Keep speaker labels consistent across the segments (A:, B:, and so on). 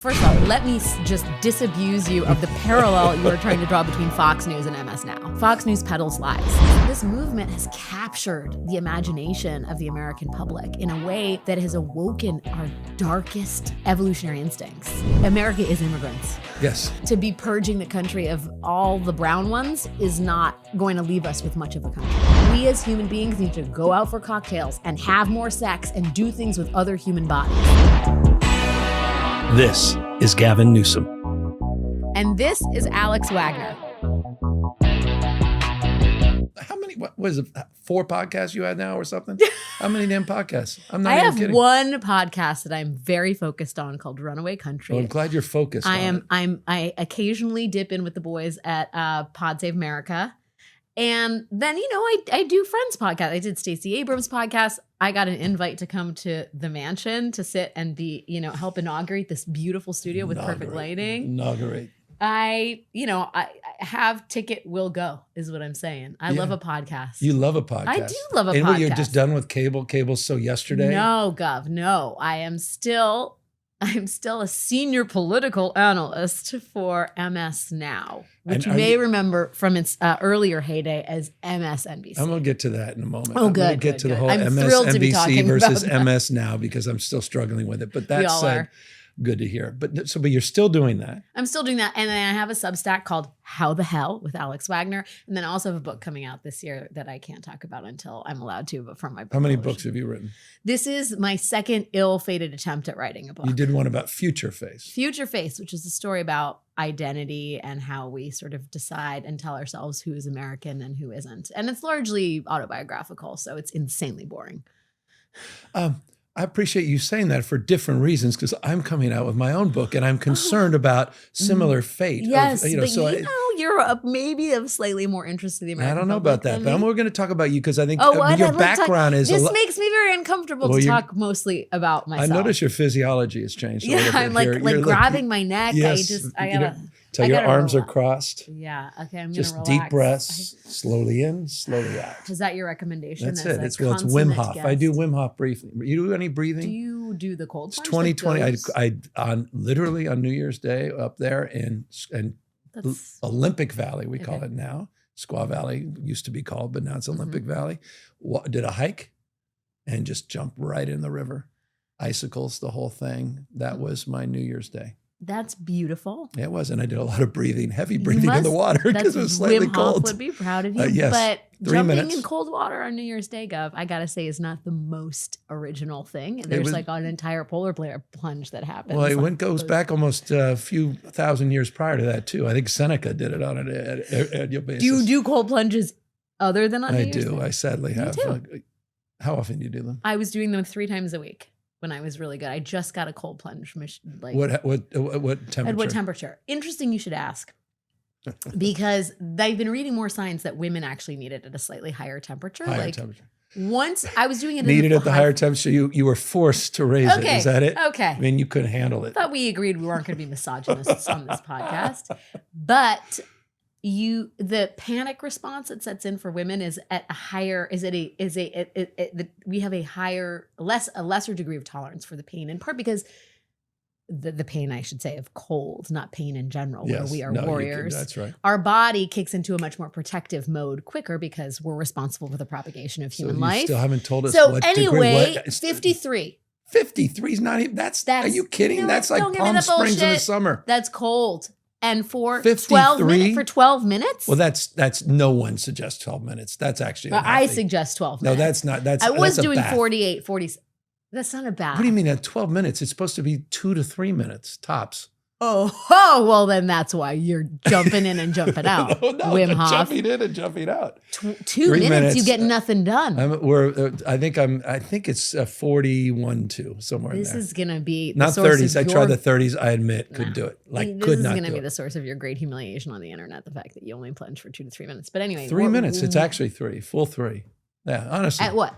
A: First of all, let me just disabuse you of the parallel you are trying to draw between Fox News and MS Now. Fox News peddles lies. This movement has captured the imagination of the American public in a way that has awoken our darkest evolutionary instincts. America is immigrants.
B: Yes.
A: To be purging the country of all the brown ones is not going to leave us with much of a country. We as human beings need to go out for cocktails and have more sex and do things with other human bodies.
B: This is Gavin Newsom.
A: And this is Alex Wagner.
B: How many, what was it, 4 podcasts you had now or something? How many damn podcasts? I'm not
A: I
B: even
A: have
B: kidding.
A: one podcast that I'm very focused on called Runaway Country.
B: Well, I'm glad you're focused on it.
A: I occasionally dip in with the boys at Pod Save America. And then, I do Friends podcast. I did Stacey Abrams' podcast. I got an invite to come to the mansion to sit and be, help inaugurate this beautiful studio with perfect lighting.
B: Inaugurate.
A: I have ticket will go is what I'm saying. I love a podcast.
B: You love a podcast.
A: I do love a
B: and
A: podcast.
B: What, you're just done with cable? Cable's so yesterday?
A: No, Gov, no. I'm still a senior political analyst for MS Now, which you may remember from its earlier heyday as MSNBC.
B: I'm going to get to that in a moment.
A: Oh,
B: I'm going to
A: good,
B: get to the whole
A: I'm thrilled to be
B: MSNBC
A: talking
B: versus
A: about that.
B: MS Now because I'm still struggling with it. But that
A: We all
B: said,
A: are.
B: good to hear. But you're still doing that.
A: I'm still doing that. And then I have a Substack called How the Hell with Alex Wagner. And then I also have a book coming out this year that I can't talk about until I'm allowed to, but from my book
B: How many
A: publishing.
B: books have you written?
A: This is my second ill-fated attempt at writing a book.
B: You did one about Future Face.
A: Future Face, which is a story about identity and how we sort of decide and tell ourselves who is American and who isn't. And it's largely autobiographical, so it's insanely boring.
B: I appreciate you saying that for different reasons because I'm coming out with my own book and I'm concerned about similar fate.
A: Yes,
B: Of,
A: you're maybe of slightly more interest to the American
B: I don't know about that, but we're going to talk about you because I think
A: what?
B: your background is
A: This makes me very uncomfortable to talk mostly about myself.
B: I notice your physiology has changed a little bit.
A: I'm like grabbing my neck.
B: Yes,
A: I gotta.
B: Till your arms are crossed.
A: Yeah. Okay. I'm
B: just
A: gonna relax.
B: Deep breaths, slowly in, slowly out.
A: Is that your recommendation?
B: That's it. It's Wim Hof. I do Wim Hof breathing. You do any breathing?
A: Do you do the cold plunge?
B: It's 2020. I literally on New Year's Day up there in Olympic Valley, we call it now. Squaw Valley used to be called, but now it's Olympic Valley. Did a hike and just jumped right in the river. Icicles, the whole thing. That was my New Year's Day.
A: That's beautiful.
B: Yeah, it was. And I did a lot of breathing, heavy breathing in the water because it was slightly
A: Wim
B: cold.
A: Hof would be proud of you.
B: Yes.
A: But
B: 3
A: jumping
B: minutes.
A: in cold water on New Year's Day, Gov, I got to say is not the most original thing. There's like an entire polar plunge that happens.
B: Well, it goes back almost a few thousand years prior to that, too. I think Seneca did it on an annual basis.
A: Do you do cold plunges other than on New Year's Day?
B: I sadly have.
A: too.
B: How often do you do them?
A: I was doing them 3 times a week. When I was really good, I just got a cold plunge.
B: What temperature?
A: At what temperature? Interesting, you should ask, because I've been reading more science that women actually need it at a slightly higher temperature.
B: Temperature.
A: Once I was doing it
B: needed at the higher temperature. You were forced to raise it. Is that it?
A: Okay.
B: I mean, you couldn't handle it.
A: I thought we agreed we weren't going to be misogynists on this podcast, but the panic response that sets in for women is at a higher we have a lesser degree of tolerance for the pain, in part because the pain, I should say, of cold, not pain in general, where we are warriors.
B: That's right.
A: Our body kicks into a much more protective mode quicker because we're responsible for the propagation of human life.
B: You still haven't told us
A: so
B: what
A: anyway,
B: degree.
A: 53.
B: 53 is not even, are you kidding? That's like Palm Springs in the summer.
A: That's cold. And for
B: 53?
A: 12 minutes?
B: Well, that's no one suggests 12 minutes. That's actually
A: I suggest 12 minutes.
B: No, that's not.
A: I was doing 48, 40. That's not a bath.
B: What do you mean at 12 minutes? It's supposed to be 2 to 3 minutes tops.
A: Oh, well, then that's why you're jumping in and jumping out.
B: no,
A: Wim Hof.
B: Jumping in and jumping out.
A: 2 minutes, you get nothing done.
B: I think it's 41-2 somewhere.
A: This is gonna be
B: not 30s. I tried the 30s. I admit, couldn't do it.
A: This is gonna be the source of your great humiliation on the internet. The fact that you only plunge for 2 to 3 minutes. But anyway,
B: 3 minutes. It's actually 3, full 3. Yeah, honestly.
A: At what?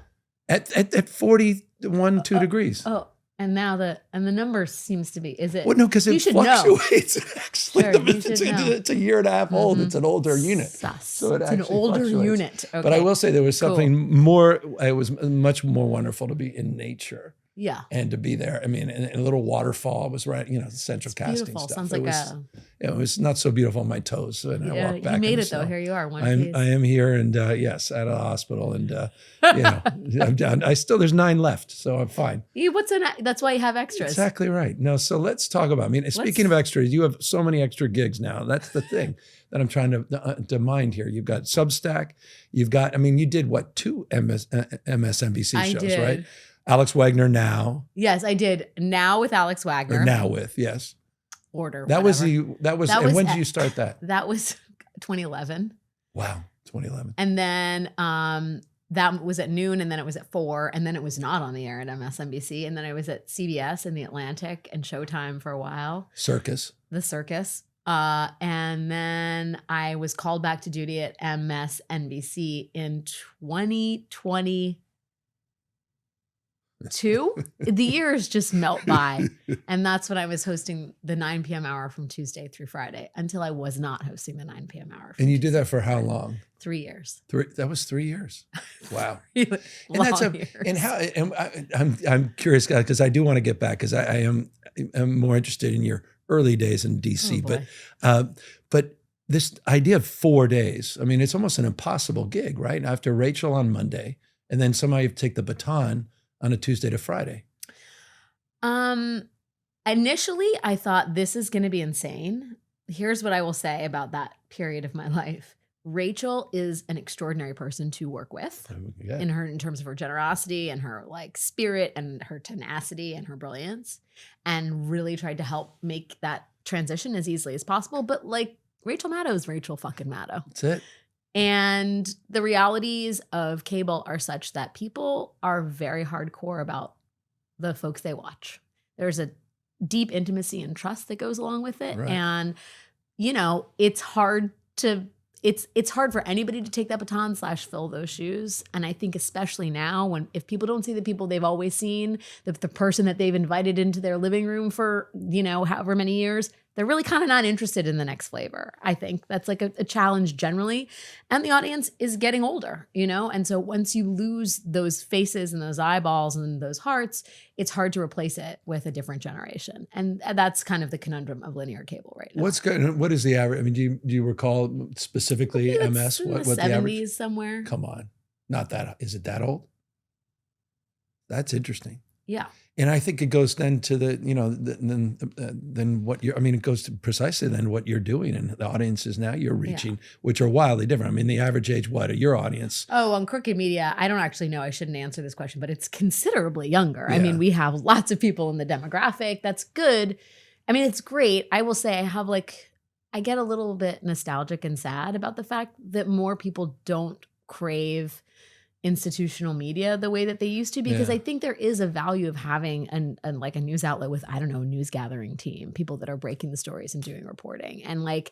B: At 41, 2 degrees.
A: Oh. And now the number seems to be, is it?
B: Well, no, because it fluctuates. Actually,
A: Sure,
B: it's a year and a half old. It's an older unit.
A: So it's an older unit. Okay.
B: But I will say there was something more, it was much more wonderful to be in nature.
A: Yeah.
B: And to be there, I mean, and a little waterfall was right, the central casting
A: Beautiful.
B: stuff.
A: Sounds
B: it
A: like
B: was, it was not so beautiful on my toes. And I walked back.
A: You made
B: in the
A: it though.
B: snow.
A: Here you are.
B: I am here, and yes, at a hospital, and I'm down. There's 9 left, so I'm fine.
A: That's why you have extras.
B: Exactly right. No, so let's talk about. I mean, speaking of extras, you have so many extra gigs now. That's the thing that I'm trying to mind here. You've got Substack. You've got. I mean, you did what 2 MSNBC shows, right? Alex Wagner now.
A: Yes, I did. Now with Alex Wagner.
B: Or now with, yes.
A: Order.
B: That
A: whatever.
B: was and when did you start that?
A: That was 2011.
B: Wow, 2011.
A: And then that was at noon, and then it was at 4, and then it was not on the air at MSNBC, and then I was at CBS and The Atlantic and Showtime for a while. The Circus. And then I was called back to duty at MSNBC in 2022. The years just melt by. And that's when I was hosting the 9 p.m. hour from Tuesday through Friday until I was not hosting the 9 p.m. hour.
B: And you did that for how long?
A: 3 years.
B: That was 3 years. Wow.
A: Long years.
B: And how? And I'm curious because I do want to get back because I'm more interested in your early days in DC. But this idea of 4 days, I mean, it's almost an impossible gig, right? After Rachel on Monday, and then somebody take the baton on a Tuesday to Friday.
A: Initially, I thought this is going to be insane. Here's what I will say about that period of my life. Rachel is an extraordinary person to work with in terms of her generosity and her spirit and her tenacity and her brilliance, and really tried to help make that transition as easily as possible. But Rachel Maddow is Rachel fucking Maddow.
B: That's it.
A: And the realities of cable are such that people are very hardcore about the folks they watch. There's a deep intimacy and trust that goes along with it. Right. And, it's hard for anybody to take that baton / fill those shoes. And I think especially now if people don't see the people they've always seen, the person that they've invited into their living room for, however many years, they're really kind of not interested in the next flavor. I think that's a challenge generally. And the audience is getting older, And so once you lose those faces and those eyeballs and those hearts, it's hard to replace it with a different generation. And that's kind of the conundrum of linear cable right now.
B: What is the average? I mean, do you recall specifically MS? What the
A: 70s
B: average?
A: Somewhere.
B: Come on. Not that. Is it that old? That's interesting.
A: Yeah.
B: And I think it goes then to then what it goes to precisely then what you're doing and the audiences now you're reaching, which are wildly different. I mean, the average age, of your audience?
A: Oh, on Crooked Media, I don't actually know. I shouldn't answer this question, but it's considerably younger. Yeah. I mean, we have lots of people in the demographic. That's good. I mean, it's great. I will say I get a little bit nostalgic and sad about the fact that more people don't crave institutional media the way that they used to, because I think there is a value of having a news outlet with, a news gathering team, people that are breaking the stories and doing reporting. And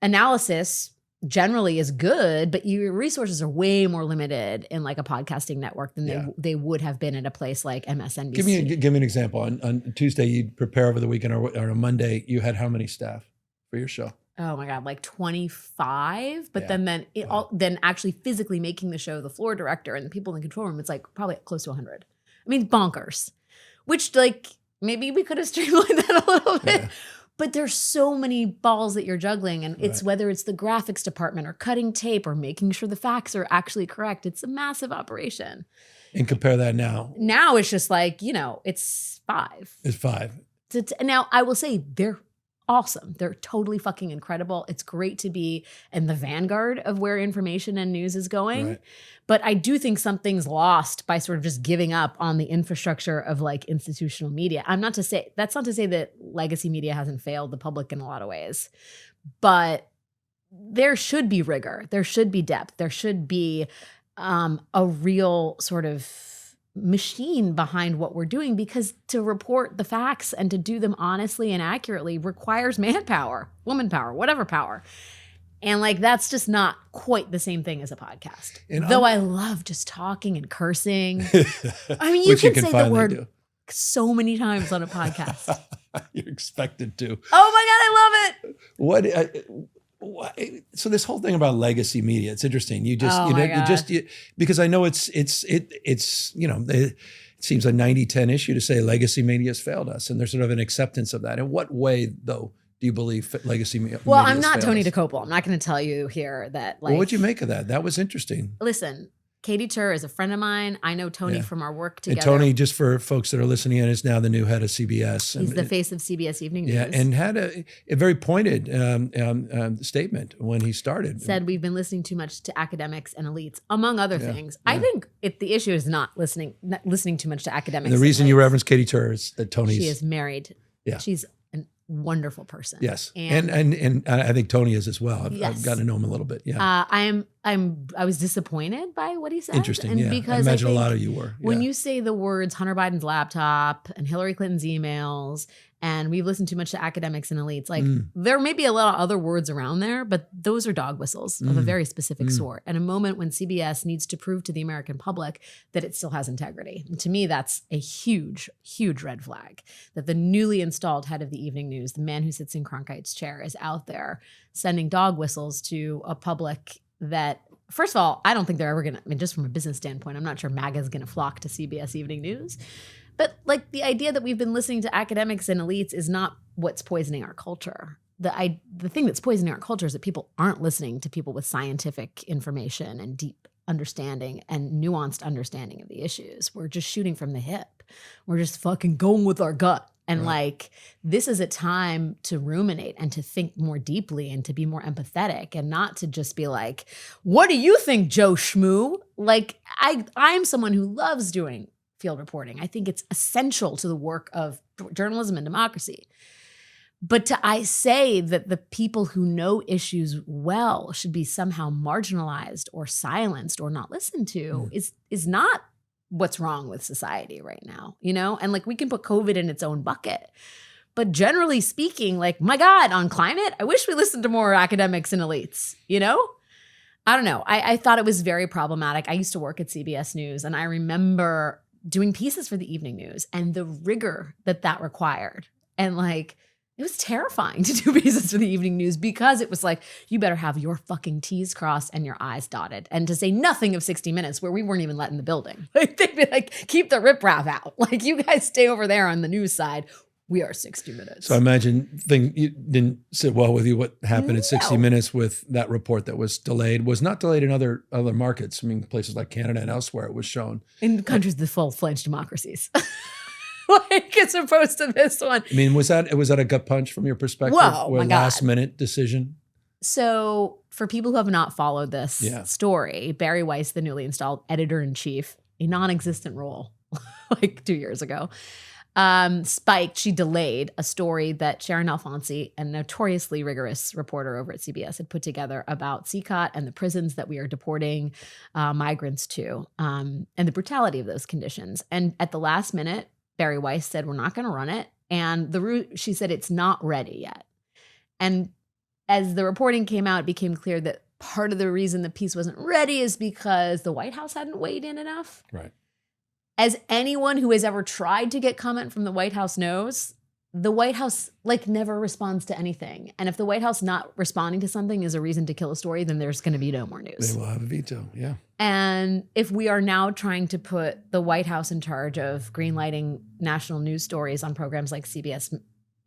A: analysis generally is good, but your resources are way more limited in a podcasting network than they would have been at a place like MSNBC. Give
B: me an example. On Tuesday, you'd prepare over the weekend, or on Monday, you had how many staff for your show?
A: Oh my God, 25. But then actually physically making the show, the floor director and the people in the control room, it's probably close to 100. I mean, bonkers. Which maybe we could have streamlined that a little bit. Yeah. But there's so many balls that you're juggling, and it's whether it's the graphics department or cutting tape or making sure the facts are actually correct. It's a massive operation.
B: And compare that now.
A: Now it's just it's 5.
B: It's 5.
A: Now I will say they're awesome. They're totally fucking incredible. It's great to be in the vanguard of where information and news is going. Right. But I do think something's lost by sort of just giving up on the infrastructure of institutional media. That's not to say that legacy media hasn't failed the public in a lot of ways, but there should be rigor. There should be depth. There should be a real sort of machine behind what we're doing, because to report the facts and to do them honestly and accurately requires manpower, woman power, whatever power. And that's just not quite the same thing as a podcast. Though I love just talking and cursing. I mean, you can say the word so many times on a podcast.
B: You're expected to.
A: Oh my God, I love it.
B: So this whole thing about legacy media, it's interesting. You just, because I know it's seems a 90-10 issue to say legacy media has failed us, and there's sort of an acceptance of that. In what way, though, do you believe legacy media?
A: Well, I'm not Tony DeCopel. I'm not going to tell you here that. Like,
B: well, what'd you make of that? That was interesting.
A: Listen, Katie Tur is a friend of mine. I know Tony from our work together.
B: And Tony, just for folks that are listening in, is now the new head of CBS.
A: He's the face of CBS Evening News.
B: Yeah, and had a very pointed statement when he started.
A: Said we've been listening too much to academics and elites, among other things. Yeah. I think the issue is not listening too much to academics.
B: And the reason you reference Katie Tur is that Tony's...
A: She is married.
B: Yeah.
A: She's wonderful person.
B: Yes. And I think Tony is as well. I've gotten to know him a little bit. Yeah.
A: I was disappointed by what he said.
B: Interesting.
A: And
B: yeah.
A: Because
B: I imagine a lot of you were.
A: When you say the words Hunter Biden's laptop and Hillary Clinton's emails, and we've listened too much to academics and elites, like there may be a lot of other words around there, but those are dog whistles of a very specific sort. And a moment when CBS needs to prove to the American public that it still has integrity. And to me, that's a huge, huge red flag that the newly installed head of the evening news, the man who sits in Cronkite's chair, is out there sending dog whistles to a public that, first of all, I don't think they're ever going to, I mean, just from a business standpoint, I'm not sure MAGA is going to flock to CBS Evening News. But like the idea that we've been listening to academics and elites is not what's poisoning our culture. The thing that's poisoning our culture is that people aren't listening to people with scientific information and deep understanding and nuanced understanding of the issues. We're just shooting from the hip. We're just fucking going with our gut. And like, this is a time to ruminate and to think more deeply and to be more empathetic and not to just be like, what do you think, Joe Schmoo? Like, I'm someone who loves doing field reporting. I think it's essential to the work of journalism and democracy. But I say that the people who know issues well should be somehow marginalized or silenced or not listened to is not what's wrong with society right now, you know? And like, we can put COVID in its own bucket. But generally speaking, like, my God, on climate, I wish we listened to more academics and elites, you know? I don't know. I thought it was very problematic. I used to work at CBS News, and I remember doing pieces for the evening news and the rigor that required. And like, it was terrifying to do pieces for the evening news because it was like, you better have your fucking T's crossed and your I's dotted. And to say nothing of 60 Minutes, where we weren't even let in the building. Like, they'd be like, keep the riprap out. Like, you guys stay over there on the news side. We are 60 Minutes.
B: So I imagine it didn't sit well with you what happened at 60 Minutes with that report that was delayed. Was not delayed in other markets. I mean, places like Canada and elsewhere, it was shown.
A: In countries with full-fledged democracies. Like, as opposed to this one.
B: I mean, was that a gut punch from your perspective?
A: Whoa,
B: or
A: my God.
B: Last minute decision?
A: So for people who have not followed this story, Barry Weiss, the newly installed editor-in-chief, a non-existent role like 2 years ago, she delayed a story that Sharon Alfonsi, a notoriously rigorous reporter over at CBS, had put together about CCOT and the prisons that we are deporting migrants to, and the brutality of those conditions. And at the last minute, Barry Weiss said, we're not going to run it. And she said, it's not ready yet. And as the reporting came out, it became clear that part of the reason the piece wasn't ready is because the White House hadn't weighed in enough.
B: Right.
A: As anyone who has ever tried to get comment from the White House knows, the White House never responds to anything. And if the White House not responding to something is a reason to kill a story, then there's going to be no more news.
B: They will have a veto, yeah.
A: And if we are now trying to put the White House in charge of greenlighting national news stories on programs like CBS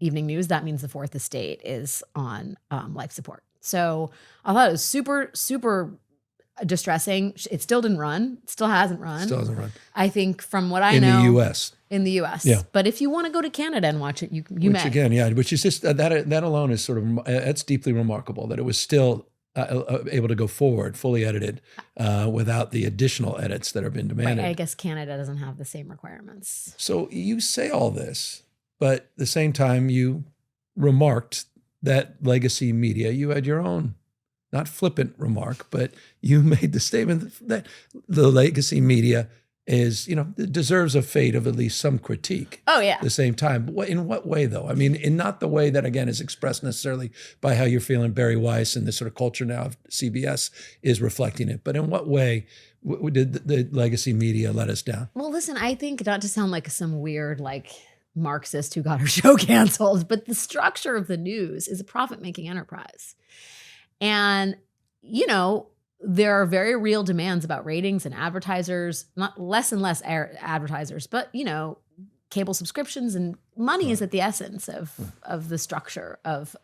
A: Evening News, that means the fourth estate is on life support. So I thought it was super, super distressing. It still didn't run. It still hasn't run.
B: Still hasn't run.
A: I think from what I know.
B: In the U.S.
A: In the U.S.
B: Yeah.
A: But if you want to go to Canada and watch it, you may.
B: Which again, yeah, which is just, that alone is sort of, that's deeply remarkable that it was still able to go forward, fully edited, without the additional edits that have been demanded.
A: Right. I guess Canada doesn't have the same requirements.
B: So you say all this, but at the same time you remarked that legacy media, you had your own, not flippant remark, but you made the statement that the legacy media is, deserves a fate of at least some critique.
A: Oh, yeah.
B: At the same time. In what way, though? I mean, in not the way that, again, is expressed necessarily by how you're feeling Barry Weiss and the sort of culture now of CBS is reflecting it. But in what way did the legacy media let us down?
A: Well, listen, I think, not to sound like some weird, Marxist who got her show canceled, but the structure of the news is a profit-making enterprise. And, there are very real demands about ratings and advertisers, not less and less advertisers, but, you know, cable subscriptions and money is at the essence of the structure of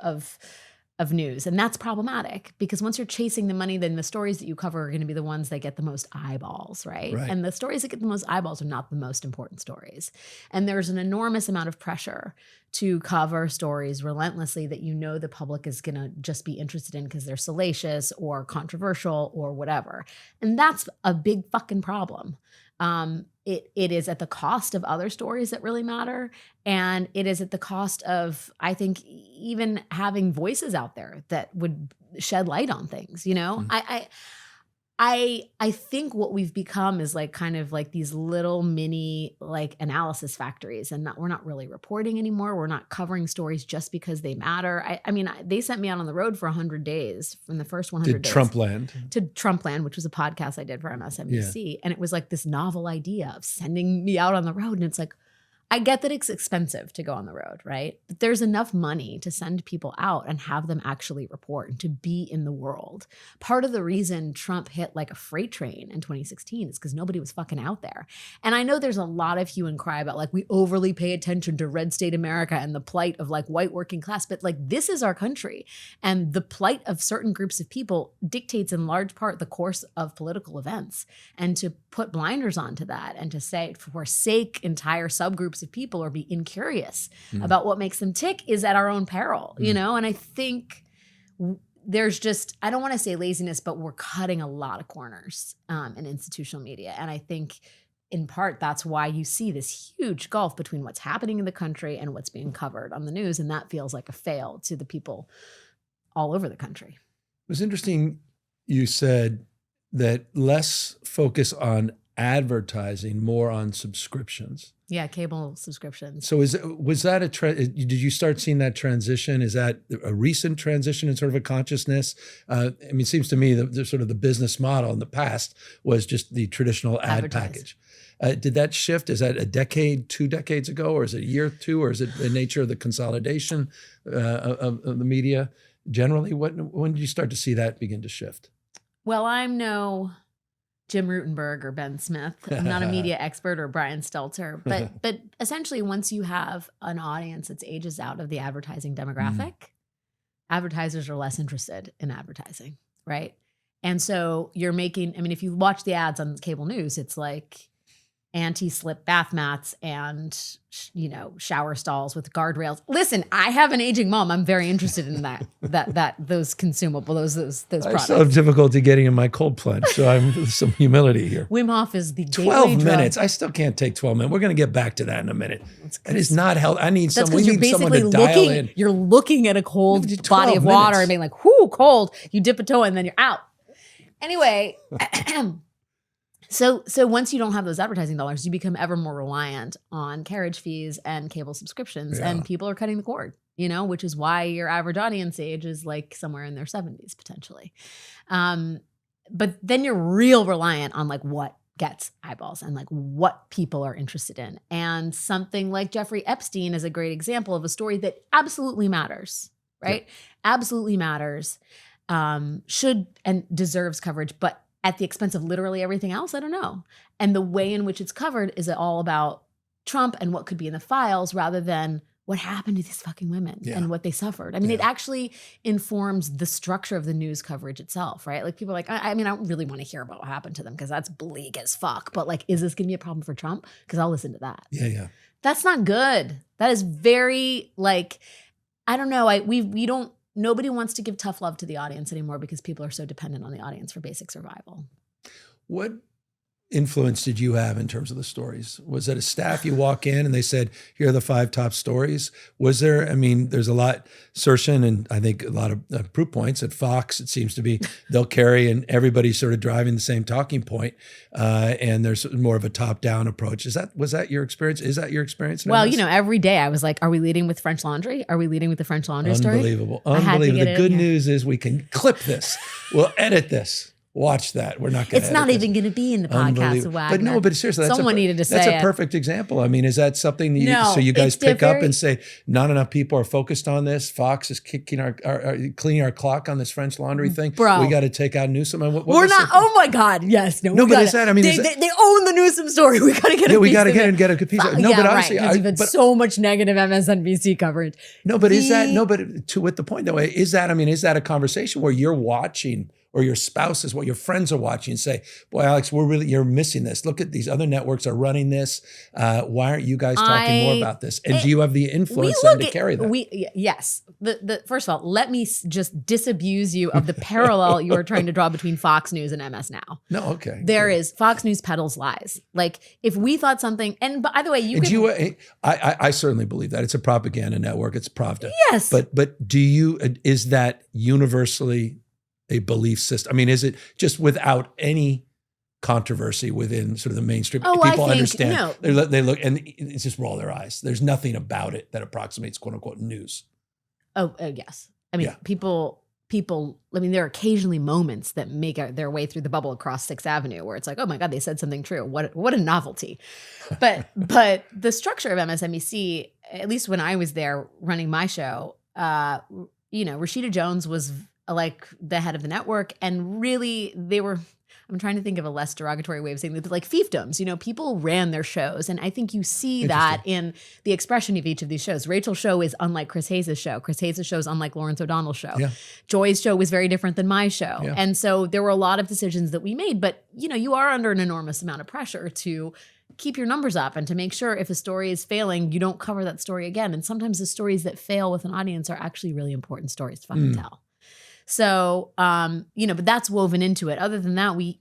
A: news. And that's problematic because once you're chasing the money, then the stories that you cover are going to be the ones that get the most eyeballs, right? And the stories that get the most eyeballs are not the most important stories. And there's an enormous amount of pressure to cover stories relentlessly that you know the public is going to just be interested in because they're salacious or controversial or whatever. And that's a big fucking problem. It is at the cost of other stories that really matter. And it is at the cost of, I think, even having voices out there that would shed light on things, you know? I think what we've become is like kind of like these little mini like analysis factories, and we're not really reporting anymore. We're not covering stories just because they matter. I mean, they sent me out on the road for 100 days from the first 100 days. To Trumpland, which was a podcast I did for MSNBC. Yeah. And it was like this novel idea of sending me out on the road. And it's like, I get that it's expensive to go on the road, right? But there's enough money to send people out and have them actually report and to be in the world. Part of the reason Trump hit like a freight train in 2016 is because nobody was fucking out there. And I know there's a lot of hue and cry about like we overly pay attention to red state America and the plight of like white working class, but like this is our country. And the plight of certain groups of people dictates in large part the course of political events. And to put blinders onto that and to say, forsake entire subgroups of people or be incurious about what makes them tick is at our own peril, you know? And I think there's just, I don't want to say laziness, but we're cutting a lot of corners in institutional media. And I think in part, that's why you see this huge gulf between what's happening in the country and what's being covered on the news. And that feels like a fail to the people all over the country.
B: It was interesting you said that less focus on advertising, more on subscriptions.
A: Yeah, cable subscriptions.
B: So was that a trend? Did you start seeing that transition? Is that a recent transition in sort of a consciousness? I mean, it seems to me that the sort of the business model in the past was just the traditional ad package. Did that shift? Is that a decade, 2 decades ago, or is it a year or two, or is it the nature of the consolidation of the media generally? When did you start to see that begin to shift?
A: Well, I'm no Jim Rutenberg or Ben Smith. I'm not a media expert or Brian Stelter, but essentially once you have an audience that's ages out of the advertising demographic, advertisers are less interested in advertising, right? And so you're making, I mean, if you watch the ads on cable news, it's like anti-slip bath mats and, you know, shower stalls with guardrails. Listen, I have an aging mom. I'm very interested in those consumable, those products. I still
B: have difficulty getting in my cold plunge, so I'm some humility here.
A: Wim Hof is the
B: 12 minutes. Drug. I still can't take 12 minutes. We're going to get back to that in a minute. It is not healthy. I need someone. We need someone to dial in.
A: You're looking at a cold body of water and being like, "Whoo, cold!" You dip a toe and then you're out. Anyway. So once you don't have those advertising dollars, you become ever more reliant on carriage fees and cable subscriptions, and people are cutting the cord, you know, which is why your average audience age is like somewhere in their 70s potentially. But then you're real reliant on like what gets eyeballs and like what people are interested in. And something like Jeffrey Epstein is a great example of a story that absolutely matters, right? Yep. Absolutely matters, should and deserves coverage, but at the expense of literally everything else, I don't know. And the way in which it's covered is all about Trump and what could be in the files rather than what happened to these fucking women and what they suffered. I mean, it actually informs the structure of the news coverage itself, right? Like people are like, I mean, I don't really want to hear about what happened to them because that's bleak as fuck. But like, is this going to be a problem for Trump? Because I'll listen to that.
B: Yeah.
A: That's not good. That is very like, I don't know. Nobody wants to give tough love to the audience anymore because people are so dependent on the audience for basic survival.
B: What influence did you have in terms of the stories? Was it a staff you walk in and they said, here are the 5 top stories? Was there, I mean, there's a lot, Sershin and I think a lot of proof points at Fox, it seems to be, they'll carry and everybody's sort of driving the same talking point. And there's more of a top-down approach. Was that your experience? Is that your experience?
A: Well, you know, every day I was like, are we leading with French Laundry? Are we leading with the French Laundry story?
B: Unbelievable. The good news is we can clip this. We'll edit this. Watch that. We're not going to.
A: It's not even going to be in the podcast of Wagner.
B: But no, but seriously,
A: someone needed to say
B: that's a perfect example. I mean, is that something so you guys pick up and say, not enough people are focused on this? Fox is kicking cleaning our clock on this French laundry thing.
A: Bro.
B: We got to take out Newsom. And
A: we're not. Oh my God. Yes. No,
B: but is that, I mean,
A: they own the Newsom story. We got to get a piece
B: we got to
A: get
B: a piece of it. No, but honestly,
A: because you've had so much negative MSNBC coverage.
B: No, but with the point though, is that a conversation where you're watching or your spouse is what your friends are watching and say, boy, Alex, you're missing this. Look at these other networks are running this. Why aren't you guys talking more about this? And do you have the influence then to carry that?
A: Yes. First of all, let me just disabuse you of the parallel you are trying to draw between Fox News and MS Now.
B: No, okay.
A: There is Fox News peddles lies. Like if we thought something, and by the way,
B: I certainly believe that. It's a propaganda network. It's Pravda.
A: Yes.
B: But is that universally a belief system? I mean, is it just without any controversy within sort of the mainstream? People understand. No. They look and it's just roll their eyes. There's nothing about it that approximates quote unquote news.
A: Yes. I mean, people, I mean, there are occasionally moments that make their way through the bubble across 6th Avenue where it's like, oh my God, they said something true. What a novelty. But the structure of MSNBC, at least when I was there running my show, Rashida Jones was like the head of the network, and really I'm trying to think of a less derogatory way of saying it, like fiefdoms, people ran their shows. And I think you see that in the expression of each of these shows. Rachel's show is unlike Chris Hayes' show. Chris Hayes' show is unlike Lawrence O'Donnell's show. Yeah. Joy's show was very different than my show. Yeah. And so there were a lot of decisions that we made, but you are under an enormous amount of pressure to keep your numbers up and to make sure if a story is failing, you don't cover that story again. And sometimes the stories that fail with an audience are actually really important stories to fucking tell. So, but that's woven into it. Other than that, we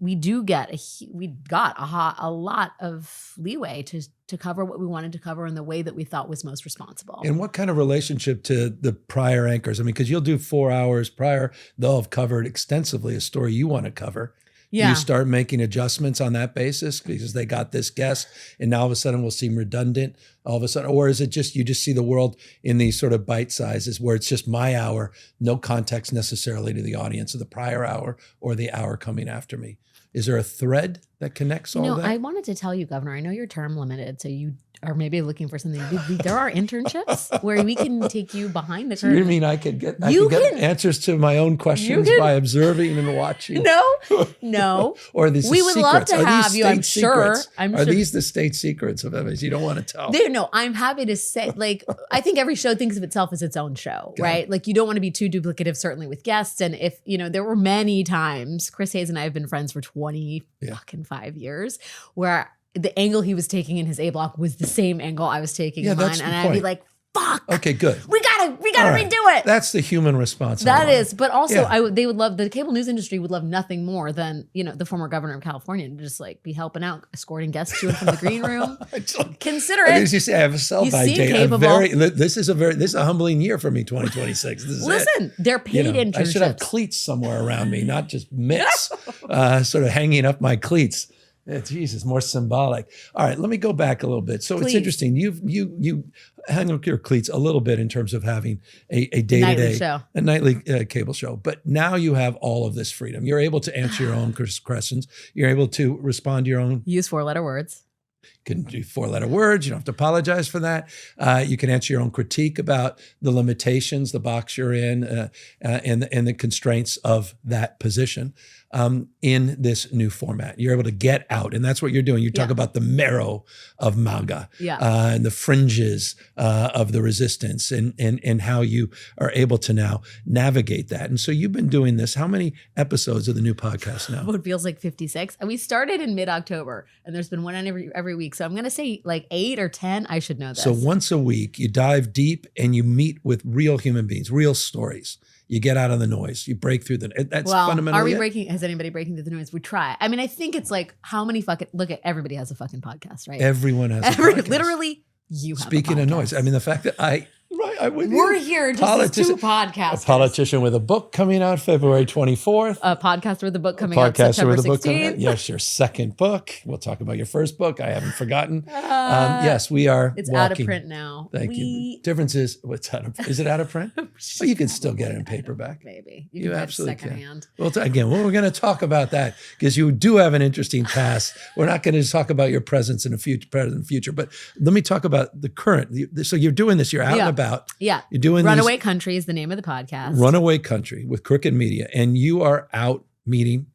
A: got a lot of leeway to cover what we wanted to cover in the way that we thought was most responsible.
B: And what kind of relationship to the prior anchors? I mean, because you'll do 4 hours prior, they'll have covered extensively a story you want to cover. Yeah. You start making adjustments on that basis because they got this guest and now all of a sudden will seem redundant all of a sudden, or is it just, you just see the world in these sort of bite sizes where it's just my hour, no context necessarily to the audience of the prior hour or the hour coming after me? Is there a thread that connects all that?
A: I wanted to tell you, Governor, I know you're term limited, so you are maybe looking for something. There are internships where we can take you behind the curtain.
B: You mean I could get answers to my own questions by observing and watching?
A: No.
B: Or these
A: we would
B: secrets?
A: Love to have you. I'm sure.
B: Are these the state secrets of MS? You don't want to tell.
A: No, I'm happy to say. Like, I think every show thinks of itself as its own show, right? Like, you don't want to be too duplicative, certainly with guests. And if there were many times, Chris Hayes and I have been friends for 25 years, where the angle he was taking in his A block was the same angle I was taking in mine. And I'd be like, fuck.
B: Okay, good.
A: We gotta redo it.
B: That's the human response.
A: That is, but also they would love, the cable news industry would love nothing more than, the former governor of California to just like be helping out, escorting guests to and from the green room. Consider it.
B: As you say, I have a sell-by date. This is a humbling year for me, 2026.
A: Listen, they're paid internships.
B: I should have cleats somewhere around me, not just mitts, sort of hanging up my cleats. Yeah, Jesus, more symbolic. All right, let me go back a little bit. So It's interesting. You hang up your cleats a little bit in terms of having a day-to-day, a nightly cable show. But now you have all of this freedom. You're able to answer your own questions. You're able to respond to your own.
A: Use 4-letter words.
B: You can do 4-letter words. You don't have to apologize for that. You can answer your own critique about the limitations, the box you're in, and the constraints of that position. In this new format, you're able to get out, and that's what you're doing. You talk about the marrow of MAGA, and the fringes of the resistance, and how you are able to now navigate that. And so you've been doing this. How many episodes of the new podcast now?
A: It feels like 56. And we started in mid-October, and there's been one every week. So I'm going to say like 8 or 10. I should know this.
B: So once a week, you dive deep and you meet with real human beings, real stories. You get out of the noise. You break through that's fundamentally
A: has anybody breaking through the noise? We try. I mean, I think it's like how many look at everybody has a fucking podcast, right?
B: Everyone has a podcast.
A: Literally, you have
B: Speaking
A: a podcast.
B: of noise, I mean, the fact that Right,
A: we're here just as two podcasters.
B: A politician with a book coming out February 24th.
A: A podcaster with a book coming out September 16th.
B: Yes, your second book. We'll talk about your first book. I haven't forgotten. Yes, we are.
A: It's out of print now.
B: Thank you. The difference is, is it out of print? Well, you can still get it in paperback.
A: Maybe.
B: You absolutely
A: secondhand.
B: Well, again, we're going to talk about that because you do have an interesting past. We're not going to talk about your presence in the future, but let me talk about the current. So you're doing this. You're out and about.
A: Yeah.
B: You're doing
A: Runaway Country is the name of the podcast.
B: Runaway Country with Crooked Media. And you are out meeting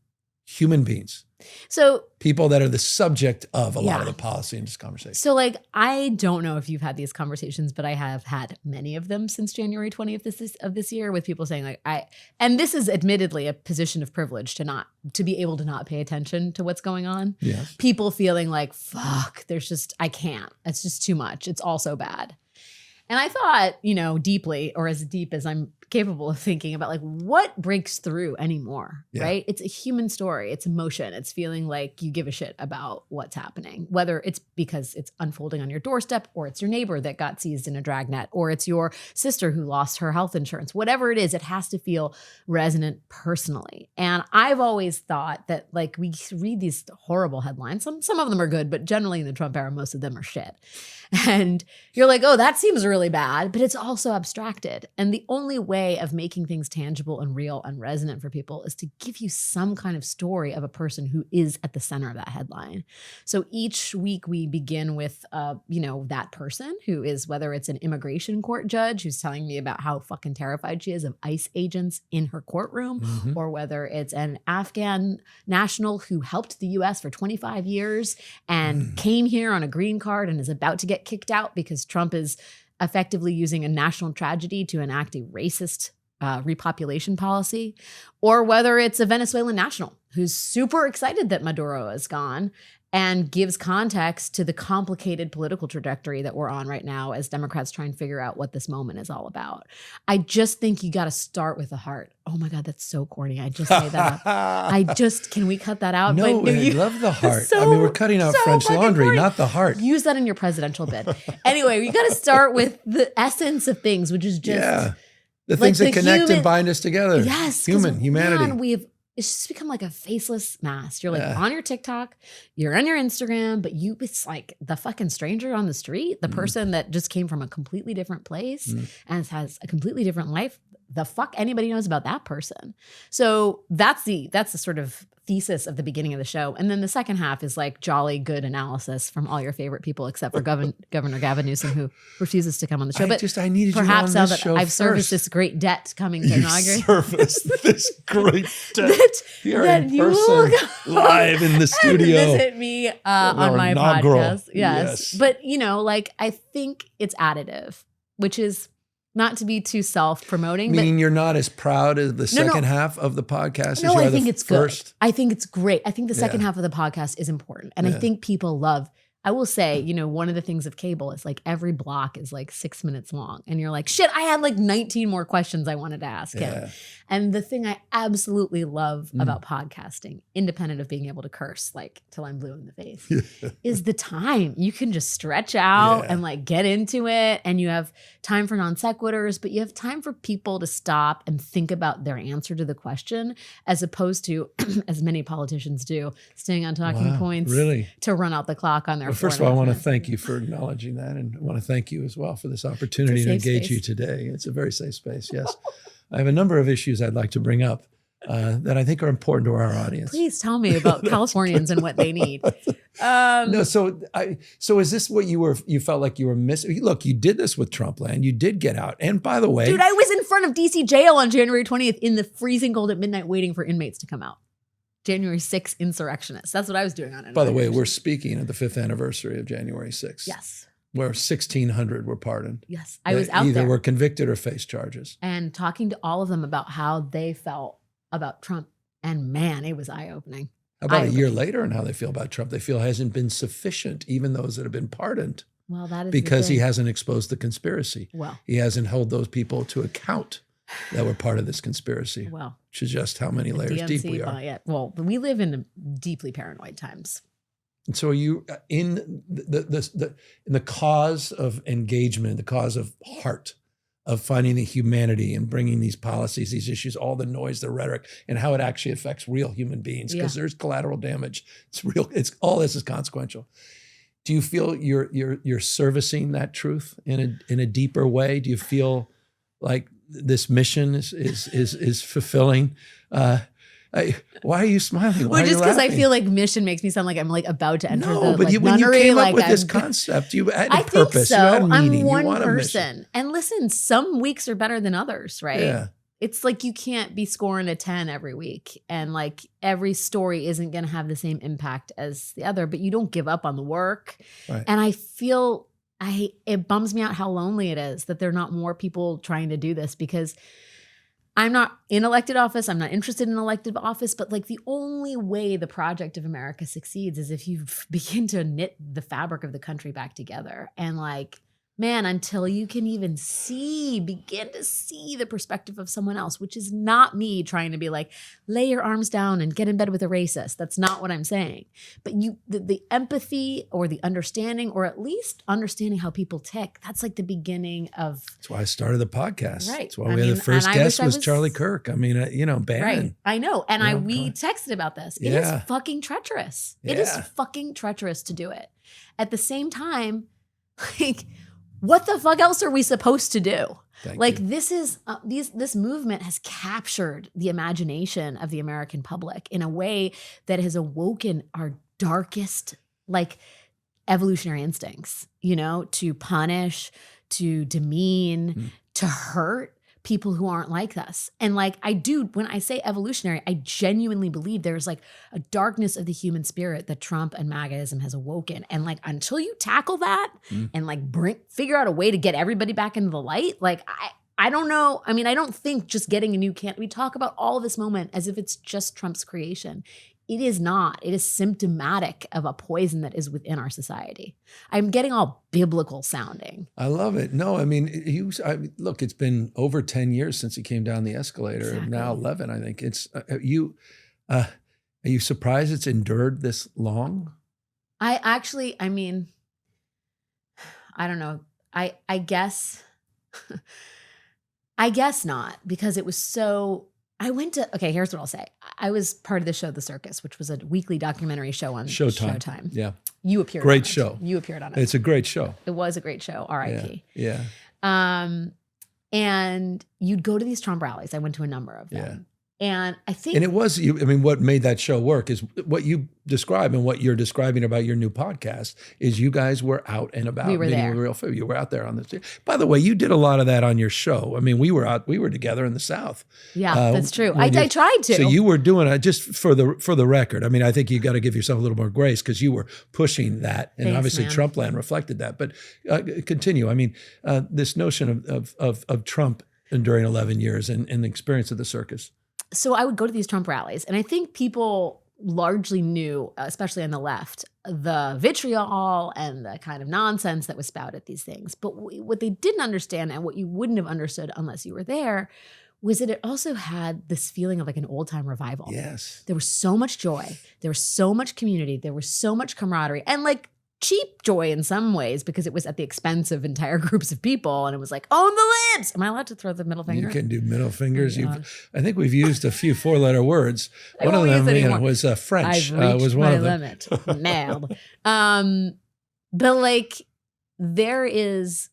B: human beings.
A: So
B: people that are the subject of a lot of the policy in this conversation.
A: So like, I don't know if you've had these conversations, but I have had many of them since January 20th of this year with people saying like, and this is admittedly a position of privilege to be able to not pay attention to what's going on.
B: Yes.
A: People feeling like, fuck, I can't, it's just too much. It's all so bad. And I thought, deeply, or as deep as I'm capable of thinking about, like, what breaks through anymore, right? It's a human story. It's emotion. It's feeling like you give a shit about what's happening, whether it's because it's unfolding on your doorstep, or it's your neighbor that got seized in a dragnet, or it's your sister who lost her health insurance. Whatever it is, it has to feel resonant personally. And I've always thought that, like, we read these horrible headlines. Some of them are good, but generally in the Trump era, most of them are shit. And you're like, oh, that seems really bad, but it's also abstracted. And the only way of making things tangible and real and resonant for people is to give you some kind of story of a person who is at the center of that headline. So each week we begin with, that person who is, whether it's an immigration court judge who's telling me about how fucking terrified she is of ICE agents in her courtroom, or whether it's an Afghan national who helped the US for 25 years and came here on a green card and is about to get kicked out because Trump is effectively using a national tragedy to enact a racist repopulation policy, or whether it's a Venezuelan national who's super excited that Maduro is gone and gives context to the complicated political trajectory that we're on right now as Democrats try and figure out what this moment is all about. I just think you got to start with the heart. Oh my God, that's so corny. I just made that up. Can we cut that out?
B: No, I love the heart. We're cutting out French laundry, corny. Not the heart.
A: Use that in your presidential bid. Anyway, we got to start with the essence of things, which is just
B: the things that connect and bind us together.
A: Yes.
B: Humanity.
A: Man, it's just become like a faceless mask. You're like on your TikTok, you're on your Instagram, but it's like the fucking stranger on the street, the person that just came from a completely different place and has a completely different life. The fuck anybody knows about that person. So that's the sort of thesis of the beginning of the show. And then the second half is like jolly good analysis from all your favorite people, except for Governor Gavin Newsom, who refuses to come on the show.
B: I needed
A: perhaps
B: you on
A: now
B: this
A: that I've serviced this great debt coming to inaugurate.
B: Serviced this great debt here in person, live in the studio.
A: Visit me on my podcast. Yes. But I think it's additive, which is not to be too self-promoting.
B: Meaning you're not as proud as the second half of the podcast as you are the first?
A: Good. I think it's great. I think the second half of the podcast is important. And I think people love, I will say, one of the things of cable is like every block is like 6 minutes long. And you're like, shit, I had like 19 more questions I wanted to ask him. And the thing I absolutely love about podcasting, independent of being able to curse like till I'm blue in the face, is the time. You can just stretch out and like get into it. And you have time for non sequiturs, but you have time for people to stop and think about their answer to the question, as opposed to, as many politicians do, staying on talking points to run out the clock on their
B: Well, first of all, I want to thank you for acknowledging that, and I want to thank you as well for this opportunity to engage you today. It's a very safe space, yes. I have a number of issues I'd like to bring up that I think are important to our audience.
A: Please tell me about Californians and what they need.
B: So is this what you felt like you were missing? Look, you did this with Trumpland. You did get out. And by the way,
A: dude, I was in front of DC jail on January 20th in the freezing cold at midnight waiting for inmates to come out. January 6th insurrectionists. That's what I was doing on it.
B: By the way, we're speaking at the 5th anniversary of January 6th.
A: Yes.
B: Where 1,600 were pardoned.
A: Yes. I was out there.
B: Either were convicted or faced charges.
A: And talking to all of them about how they felt about Trump. And man, it was eye-opening.
B: How about a year later and how they feel about Trump? They feel hasn't been sufficient, even those that have been pardoned.
A: Well, that is
B: because he hasn't exposed the conspiracy.
A: Well,
B: he hasn't held those people to account that were part of this conspiracy.
A: Well,
B: which is just how many layers deep we are.
A: Well, we live in deeply paranoid times.
B: And so are you in the cause of engagement, the cause of heart, of finding the humanity and bringing these policies, these issues, all the noise, the rhetoric, and how it actually affects real human beings, because there's collateral damage. It's real. It's all this is consequential. Do you feel you're servicing that truth in a deeper way? Do you feel like this mission is fulfilling? Why are you smiling? Why
A: well, just because I
B: laughing?
A: feel like mission makes me sound like I'm like about to enter
B: No,
A: the
B: but
A: like
B: when you
A: nunnery,
B: came up
A: like
B: with this
A: I'm-
B: concept, you had a
A: I
B: purpose.
A: think
B: You had
A: so.
B: a meaning.
A: I'm one
B: you want a mission.
A: person. And listen, some weeks are better than others, right?
B: Yeah.
A: It's like you can't be scoring a 10 every week. And like every story isn't going to have the same impact as the other, but you don't give up on the work.
B: Right.
A: And I feel it bums me out how lonely it is that there are not more people trying to do this, because I'm not in elected office. I'm not interested in elected office, but like the only way the project of America succeeds is if you begin to knit the fabric of the country back together. And like, man, until you can even begin to see the perspective of someone else, which is not me trying to be like, lay your arms down and get in bed with a racist. That's not what I'm saying. But the empathy or the understanding, or at least understanding how people tick, that's like the beginning of.
B: That's why I started the podcast.
A: Right.
B: That's why the first guest was Charlie Kirk. I mean, Bannon.
A: Right. I know. And we
B: come on.
A: texted about this. It is fucking treacherous. It is fucking treacherous to do it. At the same time, like, what the fuck else are we supposed to do?
B: Thank you.
A: This is this movement has captured the imagination of the American public in a way that has awoken our darkest like evolutionary instincts, to punish, to demean, to hurt people who aren't like us. And like when I say evolutionary, I genuinely believe there's like a darkness of the human spirit that Trump and MAGAism has awoken. And like until you tackle that and like figure out a way to get everybody back into the light, like I don't know. I mean, I don't think just getting a new we talk about all this moment as if it's just Trump's creation. It is not. It is symptomatic of a poison that is within our society. I'm getting all biblical sounding.
B: I love it. No, I mean, look, it's been over 10 years since he came down the escalator.
A: Exactly.
B: Now 11, I think. Are you surprised it's endured this long?
A: I don't know. I guess, I guess not, because it was so. Okay, here's what I'll say. I was part of the show The Circus, which was a weekly documentary show on Showtime.
B: Yeah.
A: You appeared
B: great
A: on
B: show.
A: You appeared on it.
B: It's a great show.
A: It was a great show, R.I.P.
B: Yeah.
A: And you'd go to these Trump rallies. I went to a number of them.
B: Yeah.
A: And I think.
B: And it was, what made that show work is what you describe, and what you're describing about your new podcast is you guys were out and about.
A: We were there.
B: You were out there on the street. By the way, you did a lot of that on your show. I mean, we were together in the South.
A: Yeah, that's true. I tried to.
B: So you were doing it just for the record. I mean, I think you got to give yourself a little more grace because you were pushing that. And obviously
A: man.
B: Trumpland reflected that. But continue. I mean, this notion of Trump during 11 years and the experience of the circus.
A: So I would go to these Trump rallies, and I think people largely knew, especially on the left, the vitriol and the kind of nonsense that was spouted at these things. But what they didn't understand, and what you wouldn't have understood unless you were there, was that it also had this feeling of like an old-time revival.
B: Yes.
A: There was so much joy. There was so much community. There was so much camaraderie. And like cheap joy in some ways, because it was at the expense of entire groups of people, and it was like, own the libs. Am I allowed to throw the middle finger?
B: You can do middle fingers.
A: Oh,
B: I think we've used a few 4-letter words. One of them was French. Was one of them.
A: Limit. Mad. But like there is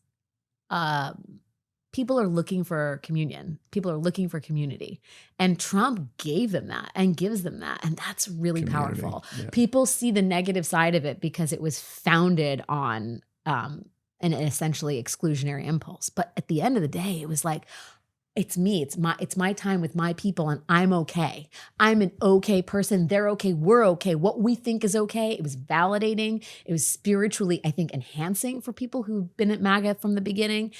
A: people are looking for communion. People are looking for community. And Trump gave them that and gives them that. And that's really powerful. Yeah. People see the negative side of it because it was founded on an essentially exclusionary impulse. But at the end of the day, it was like, it's me. It's my time with my people, and I'm okay. I'm an okay person. They're okay. We're okay. What we think is okay. It was validating. It was spiritually, I think, enhancing for people who've been at MAGA from the beginning.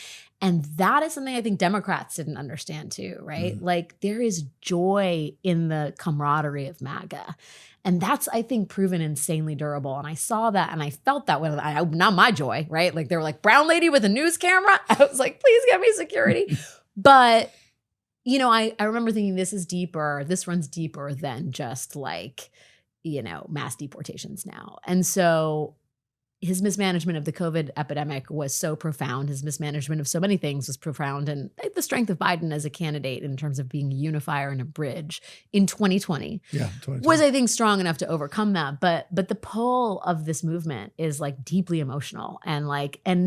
A: And that is something I think Democrats didn't understand too, right? Mm. Like there is joy in the camaraderie of MAGA. And that's, I think, proven insanely durable. And I saw that and I felt that when not my joy, right? Like they were like, brown lady with a news camera. I was like, please get me security. But, I remember thinking this runs deeper than just like, mass deportations now. And so his mismanagement of the COVID epidemic was so profound. His mismanagement of so many things was profound. And the strength of Biden as a candidate in terms of being a unifier and a bridge in 2020 was, I think, strong enough to overcome that. But the pull of this movement is like deeply emotional and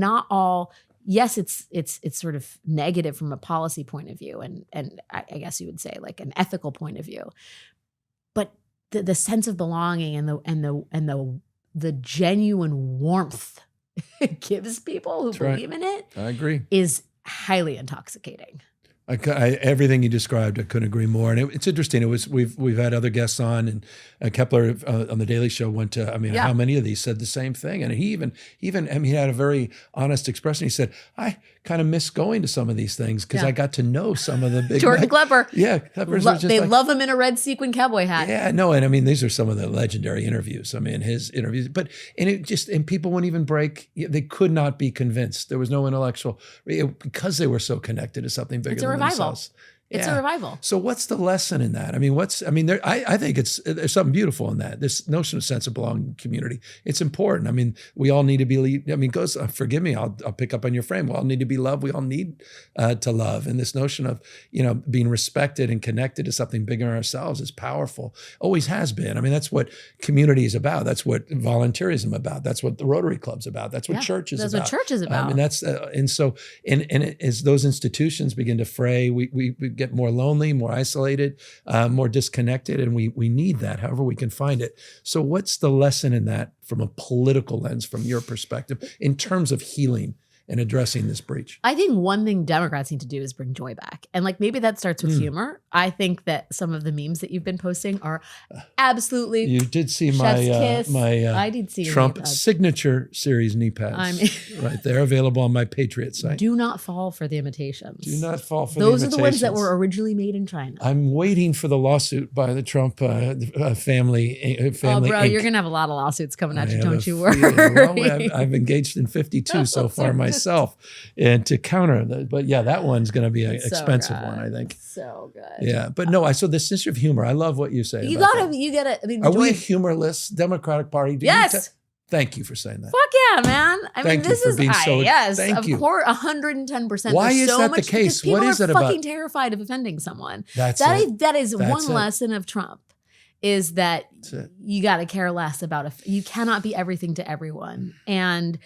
A: not all. Yes, it's sort of negative from a policy point of view, and I guess you would say like an ethical point of view. But the sense of belonging and the genuine warmth it gives people who believe in it,
B: I agree,
A: is highly intoxicating.
B: Everything you described, I couldn't agree more. And it's interesting. We've had other guests on, and Kepler on the Daily Show went to. I mean, how many of these said the same thing? And he he had a very honest expression. He said, "I kind of miss going to some of these things because I got to know some of the big
A: Jordan Klepper.
B: Yeah, Klepper's
A: they love him in a red sequin cowboy hat.
B: Yeah, no, and I mean these are some of the legendary interviews. I mean his interviews, and people wouldn't even break. They could not be convinced. There was no intellectual because they were so connected to something bigger than themselves.
A: It's a revival.
B: So what's the lesson in that? I mean, I think there's something beautiful in that. This notion of sense of belonging, community. It's important. I mean, we all need to be. I mean, forgive me. I'll pick up on your frame. We all need to be loved. We all need to love. And this notion of being respected and connected to something bigger than ourselves is powerful. Always has been. I mean, that's what community is about. That's what volunteerism is about. That's what the Rotary Club's about. That's what church is about.
A: That's what church is about.
B: And that's as those institutions begin to fray, we get more lonely, more isolated, more disconnected, and we need that however we can find it. So what's the lesson in that from a political lens, from your perspective, in terms of healing and addressing this breach?
A: I think one thing Democrats need to do is bring joy back. And maybe that starts with humor. I think that some of the memes that you've been posting are absolutely
B: You did see
A: I did see
B: Trump signature series knee pads right there, available on my Patriot site.
A: Do not fall for the imitations.
B: Do not fall for
A: Those
B: the imitations.
A: Those are the ones that were originally made in China.
B: I'm waiting for the lawsuit by the Trump family.
A: Oh, bro,
B: Inc.
A: you're going to have a lot of lawsuits coming at you. Don't you worry.
B: Well, I've engaged in 52 so far myself, and to counter that. But yeah, that one's going to be an expensive one, I think.
A: So good.
B: Yeah, but no, so the sense of humor, I love what you say.
A: You got to. I mean,
B: are we a humorless Democratic Party?
A: Yes.
B: Thank you for saying that.
A: Fuck yeah, man. I mean, this is
B: yes.
A: Of course, 110%.
B: Why is that the case? What is it about?
A: People are fucking terrified of offending someone. That is one lesson of Trump. Is that you got to care less about you cannot be everything to everyone. And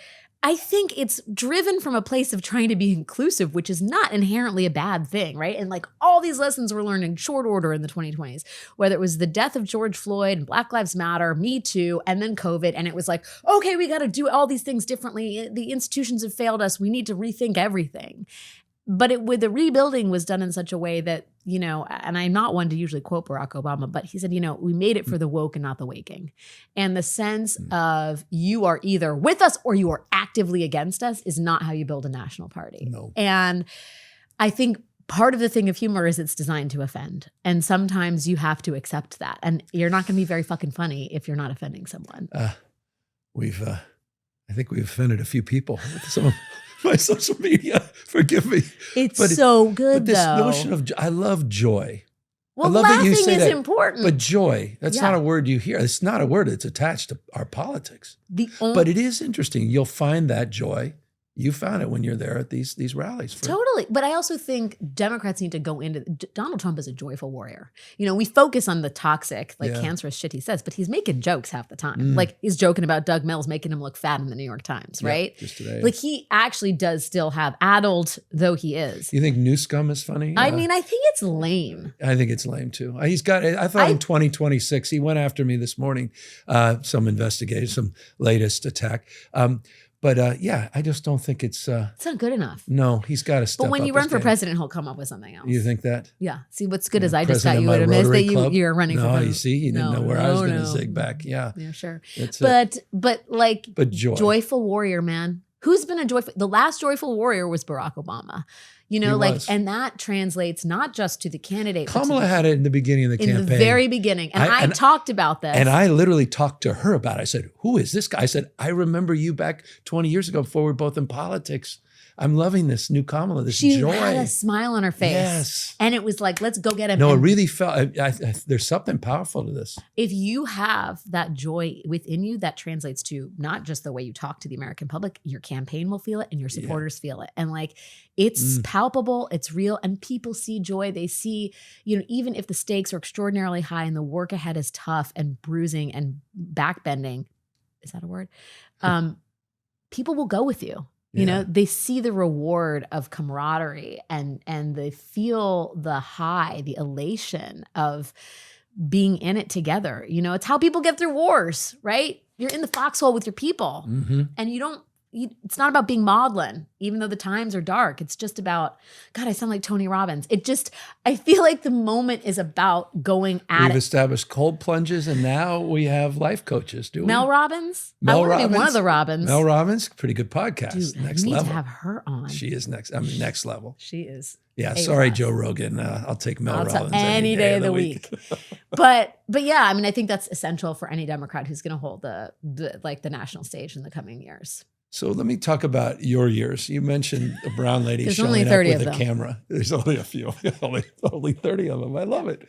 A: I think it's driven from a place of trying to be inclusive, which is not inherently a bad thing, right? And all these lessons were learned in short order in the 2020s, whether it was the death of George Floyd and Black Lives Matter, Me Too, and then COVID. And it was like, okay, we got to do all these things differently. The institutions have failed us. We need to rethink everything. But the rebuilding was done in such a way that, and I'm not one to usually quote Barack Obama, but he said, we made it for the woke and not the waking. And the sense of you are either with us or you are actively against us is not how you build a national party.
B: No.
A: And I think part of the thing of humor is it's designed to offend. And sometimes you have to accept that. And you're not going to be very fucking funny if you're not offending someone.
B: I think we've offended a few people with some of my social media. Forgive me.
A: It's so good,
B: but this
A: though.
B: notion of, I love joy.
A: Well,
B: I love
A: laughing
B: that you say
A: is
B: that,
A: important.
B: But joy, that's not a word you hear. It's not a word that's attached to our politics. But it is interesting. You'll find that joy. You found it when you're there at these rallies.
A: Totally. But I also think Democrats need to go into Donald Trump is a joyful warrior. We focus on the toxic, cancerous shit he says, but he's making jokes half the time. He's joking about Doug Mills making him look fat in the New York Times, right?
B: Just today.
A: He actually does still have, adult though he is.
B: You think Newsom is funny?
A: I mean, I think it's lame.
B: I think it's lame too. I thought in 2026, he went after me this morning, some investigation, some latest attack. But I just don't think it's
A: not good enough.
B: No, he's got to step up.
A: But when you run for president, he'll come up with something else.
B: You think that?
A: Yeah. See, what's good is I just got you at a miss that you're running for president.
B: No, you see, you didn't know where I was going to zig back. Yeah.
A: Yeah, sure.
B: But joy.
A: Joyful warrior, man. Who's been the last joyful warrior was Barack Obama. And that translates not just to the candidate.
B: Kamala had it in the beginning of the campaign.
A: In the very beginning. And I talked about this.
B: And I literally talked to her about it. I said, who is this guy? I said, I remember you back 20 years ago before we were both in politics. I'm loving this new Kamala, this
A: she
B: joy.
A: had a smile on her face.
B: Yes.
A: And it was like, let's go get him.
B: No, it
A: And
B: really felt, there's something powerful to this.
A: if you have that joy within you, that translates to not just the way you talk to the American public, your campaign will feel it and your supporters feel it. And like, it's palpable, it's real, and people see joy. They see, even if the stakes are extraordinarily high and the work ahead is tough and bruising and backbending, is that a word? People will go with you. They see the reward of camaraderie and they feel the high, the elation of being in it together. It's how people get through wars, right? You're in the foxhole with your people and it's not about being maudlin, even though the times are dark. It's just about, God, I sound like Tony Robbins. I feel like the moment is about going at it.
B: We've established cold plunges and now we have life coaches, do we?
A: Mel Robbins?
B: Mel
A: I want to
B: Robbins.
A: be one of the Robbins.
B: Mel Robbins, pretty good podcast.
A: Dude,
B: next
A: I need
B: level.
A: to have her on.
B: She is next level.
A: She is.
B: Yeah, sorry, Joe Rogan. I'll take Mel Robbins
A: any day of the week. but yeah, I think that's essential for any Democrat who's going to hold the national stage in the coming years.
B: So let me talk about your years. You mentioned a brown lady showing
A: only
B: up
A: 30
B: with
A: of
B: a
A: them.
B: camera. There's only a few, only 30 of them. I love it.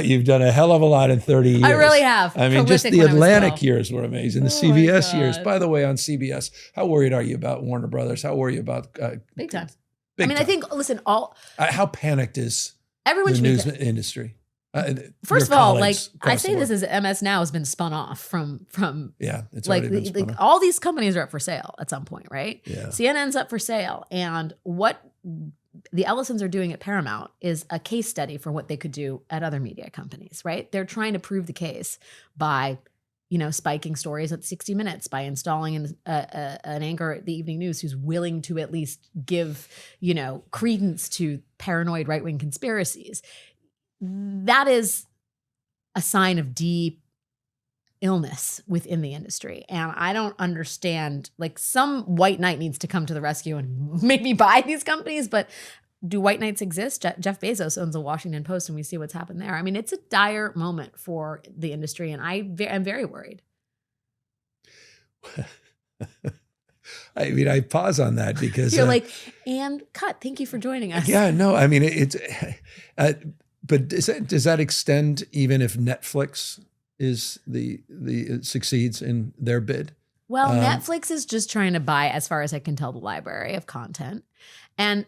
B: You've done a hell of a lot in 30 years.
A: I really have.
B: I mean,
A: Prolific
B: just the
A: when I was
B: Atlantic
A: 12.
B: years were amazing. The
A: Oh my
B: CBS years.
A: God.
B: By the way, on CBS, how worried are you about Warner Brothers? How worried are you about
A: Big time.
B: Big time.
A: I think, listen,
B: how panicked is
A: everyone
B: the
A: should be
B: news industry?
A: First
B: your
A: of all,
B: colleagues
A: I
B: across the
A: say this
B: board.
A: as MS Now has been spun off from
B: it's already been spun off.
A: all these companies are up for sale at some point, right?
B: Yeah.
A: CNN's up for sale. And what the Ellisons are doing at Paramount is a case study for what they could do at other media companies, right? They're trying to prove the case by, spiking stories at 60 Minutes, by installing an anchor at the Evening News who's willing to at least give, credence to paranoid right-wing conspiracies. That is a sign of deep illness within the industry. And I don't understand, some white knight needs to come to the rescue and maybe buy these companies, but do white knights exist? Jeff Bezos owns the Washington Post and we see what's happened there. It's a dire moment for the industry and I'm very worried.
B: I pause on that because
A: you're and cut. Thank you for joining us.
B: Yeah, no, it's, but does that extend even if Netflix is succeeds in their bid?
A: Well, Netflix is just trying to buy, as far as I can tell, the library of content. And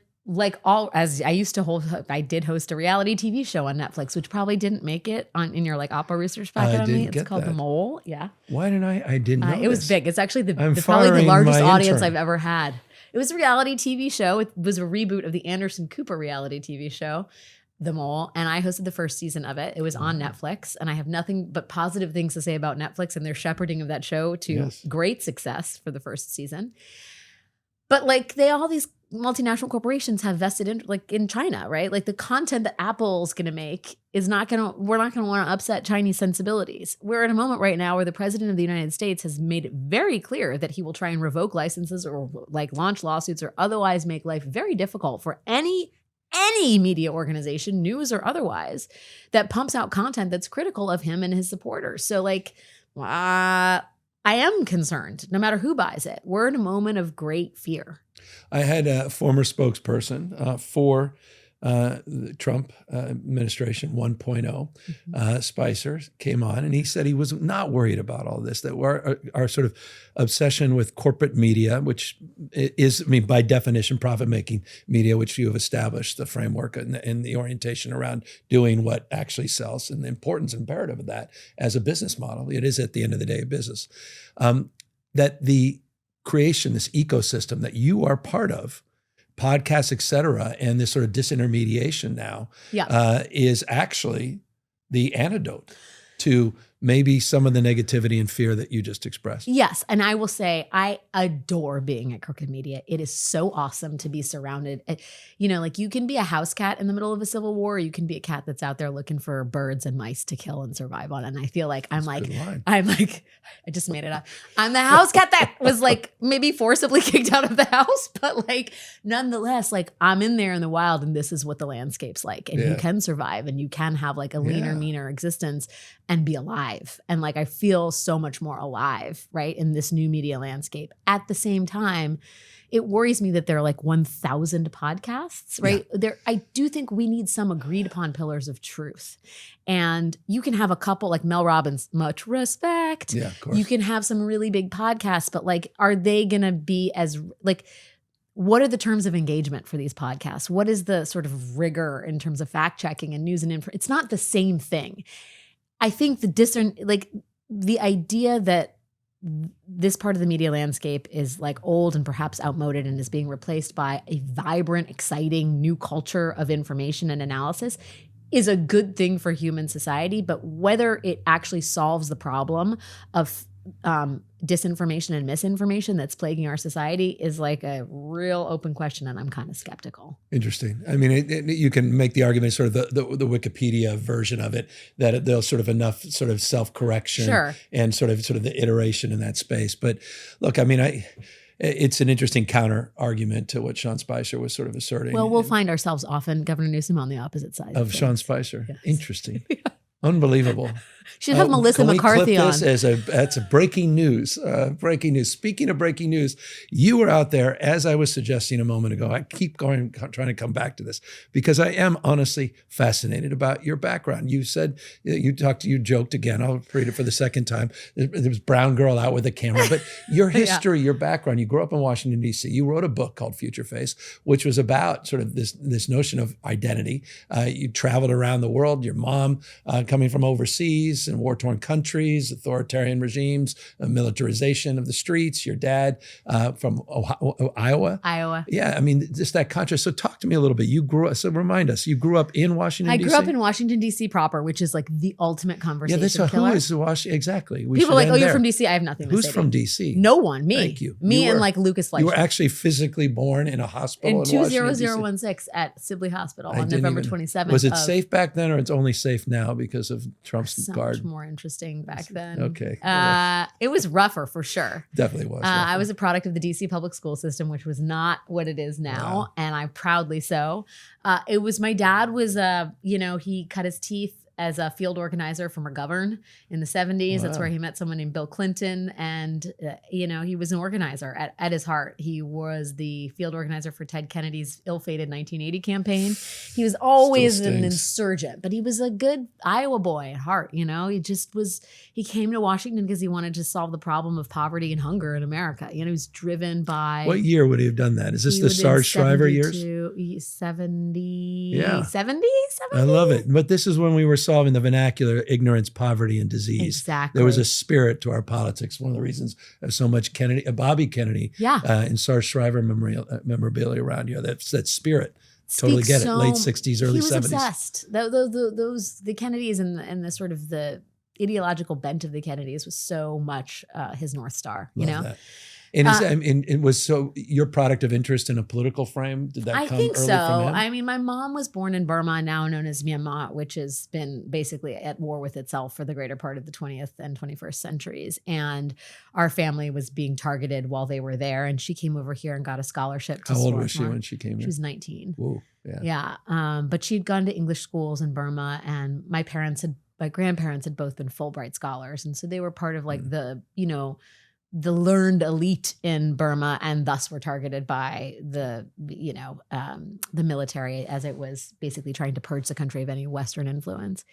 A: as I used to I did host a reality TV show on Netflix, which probably didn't make it in your Oppo research packet on me. It's called The Mole. Yeah.
B: Why didn't I didn't know
A: it was big. It's actually probably the
B: firing
A: largest
B: my
A: audience
B: intern.
A: I've ever had. It was a reality TV show. It was a reboot of the Anderson Cooper reality TV show, The Mole, and I hosted the first season of it. It was on Netflix, and I have nothing but positive things to say about Netflix and their shepherding of that show to great success for the first season. But all these multinational corporations have vested in China, right? The content that Apple's going to make we're not going to want to upset Chinese sensibilities. We're in a moment right now where the president of the United States has made it very clear that he will try and revoke licenses or launch lawsuits or otherwise make life very difficult for any media organization, news or otherwise, that pumps out content that's critical of him and his supporters. So I am concerned, no matter who buys it. We're in a moment of great fear.
B: I had a former spokesperson for the Trump administration 1.0, Spicer, came on, and he said he was not worried about all this, that our sort of obsession with corporate media, which is, by definition, profit-making media, which you have established the framework and the orientation around doing what actually sells and the importance and imperative of that as a business model. It is, at the end of the day, a business. That the creation, this ecosystem that you are part of, podcasts, et cetera, and this sort of disintermediation now is actually the antidote to maybe some of the negativity and fear that you just expressed.
A: Yes. And I will say, I adore being at Crooked Media. It is so awesome to be surrounded. You can be a house cat in the middle of a civil war, or you can be a cat that's out there looking for birds and mice to kill and survive on. And I feel like I just made it up. I'm the house cat that was maybe forcibly kicked out of the house, but nonetheless, I'm in there in the wild and this is what the landscape's like. And you can survive and you can have a leaner, meaner existence and be alive. And I feel so much more alive, right, in this new media landscape. At the same time, it worries me that there are like 1,000 podcasts, right? I do think we need some agreed upon pillars of truth. And you can have a couple like Mel Robbins, much respect.
B: Yeah, of course.
A: You can have some really big podcasts, but like, are they going to be as like, what are the terms of engagement for these podcasts? What is the sort of rigor in terms of fact checking and news and info? It's not the same thing. I think the idea that this part of the media landscape is like old and perhaps outmoded and is being replaced by a vibrant, exciting new culture of information and analysis is a good thing for human society. But whether it actually solves the problem of disinformation and misinformation that's plaguing our society is like a real open question, and I'm kind of skeptical.
B: Interesting. I mean, you can make the argument, sort of the Wikipedia version of it, that there's sort of enough sort of self-correction and sort of the iteration in that space. But look, I mean, it's an interesting counter argument to what Sean Spicer was sort of asserting.
A: Well, we'll find ourselves often Governor Newsom on the opposite side
B: of Sean Spicer. Yes. Interesting.
A: Yeah.
B: Unbelievable.
A: Should have Melissa McCarthy on.
B: That's a breaking news. Breaking news. Speaking of breaking news, you were out there, as I was suggesting a moment ago. I keep trying to come back to this because I am honestly fascinated about your background. You said you joked again. I'll read it for the second time. There was brown girl out with a camera, but your history, your background. You grew up in Washington D.C. You wrote a book called Future Face, which was about sort of this notion of identity. You traveled around the world. Your mom coming from overseas in war-torn countries, authoritarian regimes, militarization of the streets. Your dad from Iowa. Yeah, I mean, just that contrast. So talk to me a little bit. Remind us, you grew up in Washington, D.C.?
A: I grew up in Washington, D.C. proper, which is like the ultimate conversation killer.
B: Who is Washington? Exactly.
A: People are like, oh, you're from D.C.? I have nothing to say.
B: Who's from D.C.?
A: No one. Me.
B: Thank you.
A: Me and like Lucas Fleischer.
B: You were actually physically born in a hospital in Washington, D.C.
A: 20016 at Sibley Hospital on November 27th.
B: Was it safe back then, or it's only safe now because of Trump's guard?
A: Much more interesting back then.
B: Okay.
A: It was rougher for sure.
B: Definitely was.
A: I was a product of the DC public school system, which was not what it is now. And I proudly so. My dad was, he cut his teeth as a field organizer for McGovern in the 70s. Wow. That's where he met someone named Bill Clinton. And, he was an organizer at his heart. He was the field organizer for Ted Kennedy's ill-fated 1980 campaign. He was always an insurgent, but he was a good Iowa boy at heart. He came to Washington because he wanted to solve the problem of poverty and hunger in America. He was driven by.
B: What year would he have done that? Is this the Sarge Shriver years?
A: 70.
B: Yeah.
A: 70?
B: I love it. But this is when we were solving the vernacular ignorance, poverty, and disease.
A: Exactly.
B: There was a spirit to our politics. One of the reasons there's so much Bobby Kennedy and Sarge Shriver memorabilia around you. That spirit. Totally get it. Late 60s, early 70s. He was
A: obsessed. The Kennedys and the sort of the ideological bent of the Kennedys was so much his North Star.
B: Love that. And it was so your product of interest in a political frame? Did that come early from him? I think so.
A: I mean, my mom was born in Burma, now known as Myanmar, which has been basically at war with itself for the greater part of the 20th and 21st centuries. And our family was being targeted while they were there. And she came over here and got a scholarship to
B: How old was she when she came here?
A: She was 19.
B: Whoa,
A: yeah. But she'd gone to English schools in Burma, and my grandparents had both been Fulbright scholars. And so they were part of like the learned elite in Burma, and thus were targeted by the military as it was basically trying to purge the country of any Western influence.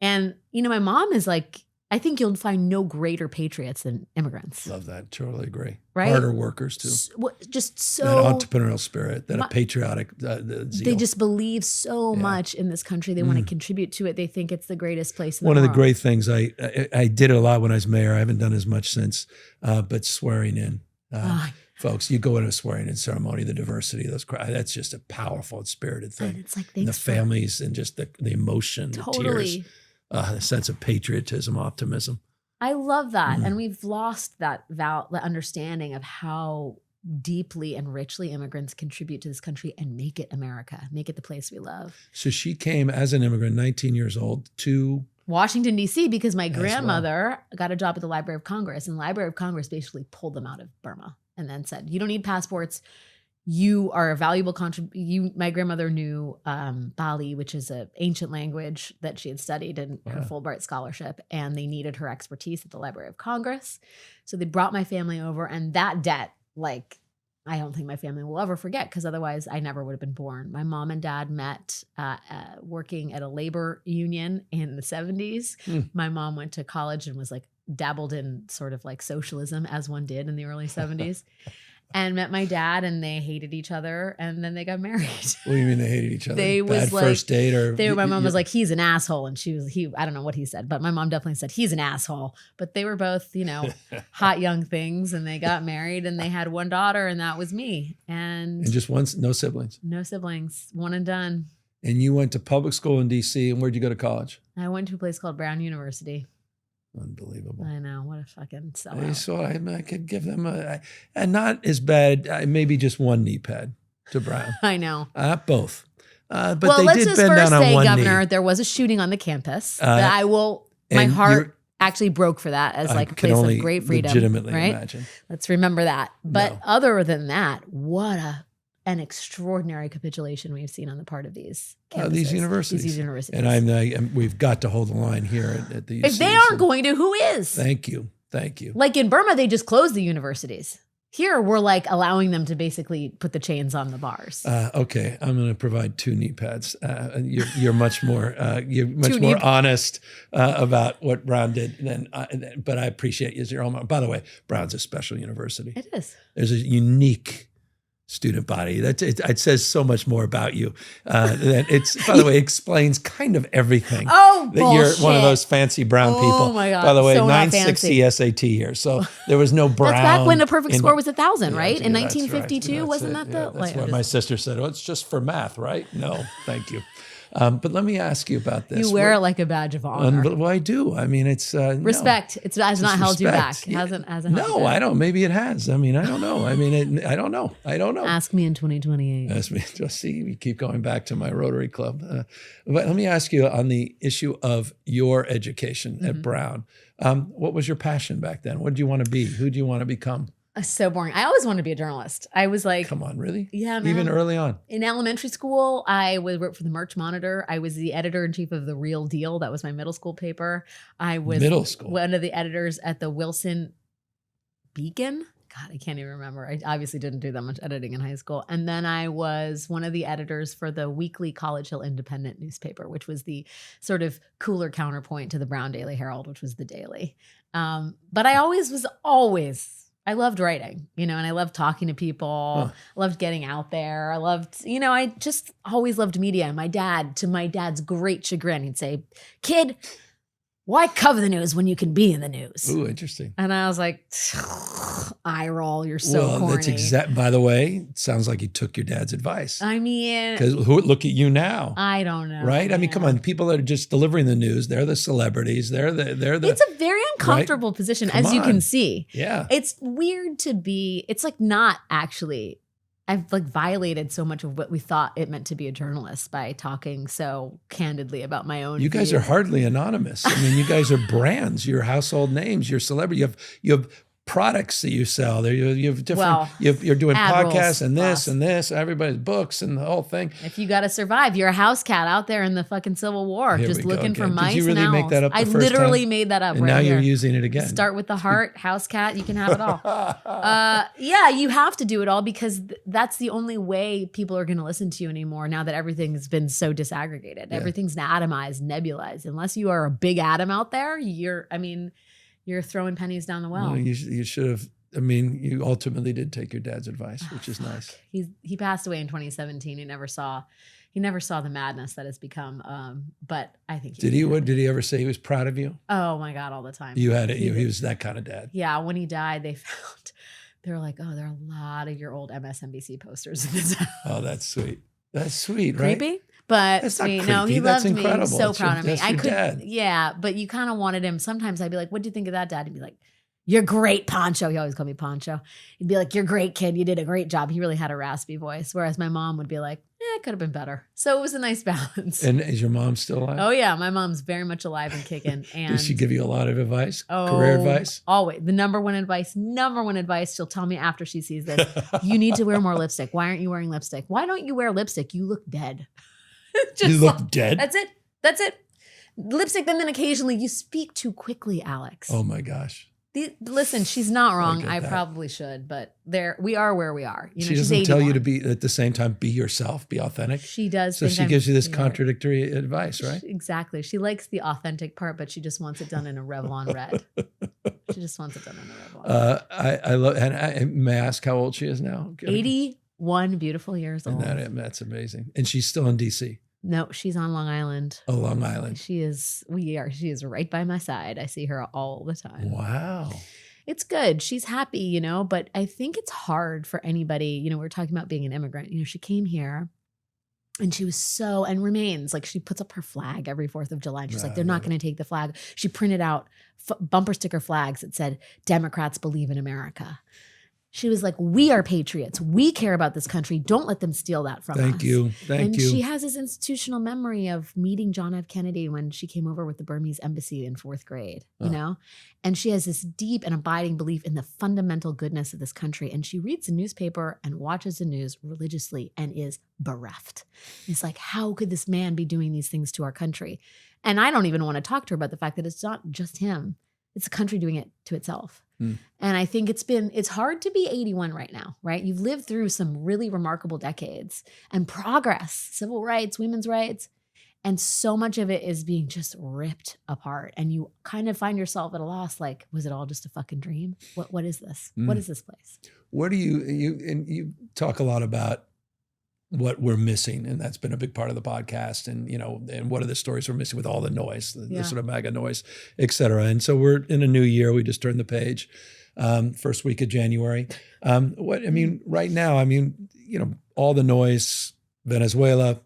A: And, my mom is like, I think you'll find no greater patriots than immigrants.
B: Love that. Totally agree.
A: Right?
B: Harder workers too.
A: Just so
B: that entrepreneurial spirit, that patriotic zeal.
A: They just believe so much in this country. They want to contribute to it. They think it's the greatest place in the
B: world. One of the great things I did a lot when I was mayor. I haven't done as much since, but swearing in. Folks, you go in a swearing-in ceremony, the diversity of those crowds, that's just a powerful and spirited thing.
A: And it's like,
B: and the families and just the emotion, the tears. The sense of patriotism, optimism.
A: I love that. And we've lost that understanding of how deeply and richly immigrants contribute to this country and make it America, make it the place we love.
B: So she came as an immigrant, 19 years old, to
A: Washington, D.C., because my grandmother got a job at the Library of Congress, and the Library of Congress basically pulled them out of Burma and then said, you don't need passports. You are a valuable My grandmother knew Bali, which is an ancient language that she had studied in her Fulbright scholarship, and they needed her expertise at the Library of Congress. So they brought my family over, and that debt, I don't think my family will ever forget, because otherwise I never would have been born. My mom and dad met working at a labor union in the 70s. My mom went to college and was like dabbled in sort of like socialism, as one did in the early 70s. And met my dad, and they hated each other, and then they got married.
B: What do you mean they hated each other?
A: They
B: Bad
A: was like,
B: first date, or
A: my mom was like, he's an asshole, and I don't know what he said, but my mom definitely said he's an asshole. But they were both, hot young things, and they got married, and they had one daughter, and that was me. And
B: just once, no siblings.
A: No siblings, one and done.
B: And you went to public school in DC, and where'd you go to college?
A: I went to a place called Brown University.
B: Unbelievable.
A: I know. What a fucking sellout.
B: I could give them and not as bad, maybe just one knee pad to Brown.
A: I know.
B: Both. But
A: well,
B: they
A: let's
B: did
A: just
B: bend
A: first
B: down
A: say,
B: on one
A: Governor,
B: knee.
A: there was a shooting on the campus. That I will, my heart actually broke for that, as like a place of great freedom.
B: Legitimately
A: right?
B: imagine.
A: Let's remember that. But other than that, what an extraordinary capitulation we've seen on the part of these campuses,
B: these universities.
A: These universities.
B: And we've got to hold the line here at the UC.
A: If they aren't going to, who is?
B: Thank you.
A: Like in Burma, they just closed the universities. Here, we're like allowing them to basically put the chains on the bars.
B: Okay, I'm going to provide 2 knee pads. You're much more more honest about what Brown did but I appreciate you as your own. By the way, Brown's a special university.
A: It is.
B: There's a unique student body. It says so much more about you. That it's, by the way, explains kind of everything.
A: Oh,
B: that
A: bullshit.
B: You're one of those fancy Brown people.
A: Oh my God.
B: By the way,
A: so
B: 960 SAT here. So there was no Brown.
A: That's back when the perfect score was 1,000, right? In
B: That's
A: 1952,
B: right.
A: wasn't that the?
B: That's what my sister said. Oh, it's just for math, right? No, thank you. But let me ask you about this.
A: You wear it like a badge of honor.
B: Well, I do. I mean, it's
A: respect.
B: No.
A: It has not held you back. It hasn't held you back.
B: I don't. Maybe it has. I mean, I don't know. I don't know.
A: Ask me in 2028.
B: Ask me. Just see. We keep going back to my Rotary Club. But let me ask you on the issue of your education at Brown. What was your passion back then? What did you want to be? Who do you want to become?
A: So boring. I always wanted to be a journalist. I was like,
B: come on, really?
A: Yeah, man.
B: Even early on.
A: In elementary school, I worked for the Merch Monitor. I was the editor-in-chief of The Real Deal. That was my middle school paper. I was one of the editors at the Wilson Beacon. God, I can't even remember. I obviously didn't do that much editing in high school. And then I was one of the editors for the weekly College Hill Independent newspaper, which was the sort of cooler counterpoint to the Brown Daily Herald, which was the Daily. But I I loved writing, and I loved talking to people. I loved getting out there. I just always loved media. And to my dad's great chagrin, he'd say, "Kid, why cover the news when you can be in the news?"
B: Ooh, interesting.
A: And I was like, eye roll, you're so corny.
B: That's by the way, it sounds like you took your dad's advice.
A: I mean,
B: because look at you now.
A: I don't know.
B: Right? Man. I mean, come on. People that are just delivering the news, they're the celebrities. They're the
A: It's a very uncomfortable position, as you can see.
B: Yeah.
A: It's weird to be, it's like not actually, I've like violated so much of what we thought it meant to be a journalist by talking so candidly about my own.
B: You guys are hardly anonymous. I mean, you guys are brands. You're household names. You're celebrity. You have products that you sell. There you have different. You're doing podcasts and this. Everybody's books and the whole thing.
A: If you got to survive, you're a house cat out there in the fucking Civil War, just looking for mice.
B: Did you really
A: and owls.
B: make that up?
A: I literally made that up.
B: And
A: right
B: now
A: here.
B: You're using it again.
A: Start with the heart, house cat. You can have it all. Yeah, you have to do it all because that's the only way people are going to listen to you anymore. Now that everything's been so disaggregated, everything's atomized, nebulized. Unless you are a big atom out there, you're throwing pennies down the well.
B: Well, you should have. I mean, you ultimately did take your dad's advice, which is nice.
A: He passed away in 2017. He never saw the madness that has become. But I think
B: did he ever say he was proud of you?
A: Oh my God, all the time.
B: You had it. He was that kind of dad.
A: Yeah. When he died, they were like, oh, there are a lot of your old MSNBC posters in his house.
B: Oh, that's sweet. That's sweet, right?
A: Creepy? But
B: that's not creepy.
A: No, he
B: that's
A: loved
B: incredible.
A: me. He was so proud of me.
B: I could, dad.
A: Yeah, but you kind of wanted him. Sometimes I'd be like, "What do you think of that, Dad?" He'd be like, "You're great, Poncho." He always called me Poncho. He'd be like, "You're great, kid. You did a great job." He really had a raspy voice, whereas my mom would be like, "It could have been better." So it was a nice balance.
B: And is your mom still alive?
A: Oh yeah, my mom's very much alive and kicking. And
B: does she give you a lot of advice? Career advice?
A: Always. The number one advice. She'll tell me after she sees this. You need to wear more lipstick. Why aren't you wearing lipstick? Why don't you wear lipstick? You look dead.
B: You look dead?
A: That's it. Lipstick, then occasionally you speak too quickly, Alex.
B: Oh my gosh.
A: Listen, she's not wrong. I
B: that.
A: probably should, but we are where we are. You know,
B: she
A: she's
B: doesn't tell you to
A: 81.
B: be, at the same time, be yourself, be authentic.
A: She does.
B: So she gives you this contradictory advice, right?
A: Exactly. She likes the authentic part, but she just wants it done in a Revlon red. She just wants it done in a Revlon.
B: I love, and I may ask how old she is now.
A: 81 beautiful years old.
B: That's amazing. And she's still in DC.
A: No, she's on Long Island.
B: Oh, Long Island.
A: She is right by my side. I see her all the time.
B: Wow.
A: It's good. She's happy, you know, but I think it's hard for anybody. You know, we're talking about being an immigrant. You know, she came here and she was and remains, like, she puts up her flag every 4th of July. And she's like, they're not going to take the flag. She printed out bumper sticker flags that said, Democrats believe in America. She was like, we are patriots. We care about this country. Don't let them steal that from us.
B: Thank you.
A: And she has this institutional memory of meeting John F. Kennedy when she came over with the Burmese embassy in 4th grade, you know? And she has this deep and abiding belief in the fundamental goodness of this country. And she reads the newspaper and watches the news religiously and is bereft. It's like, how could this man be doing these things to our country? And I don't even want to talk to her about the fact that it's not just him. It's the country doing it to itself. And I think it's hard to be 81 right now, right? You've lived through some really remarkable decades and progress, civil rights, women's rights, and so much of it is being just ripped apart. And you kind of find yourself at a loss, like, was it all just a fucking dream? What is this? What is this place?
B: Where do you talk a lot about what we're missing, and that's been a big part of the podcast, and, you know, and what are the stories we're missing with all the noise, the sort of MAGA noise, et cetera. And so we're in a new year. We just turned the page, first week of January. Right now, you know, all the noise, Venezuela,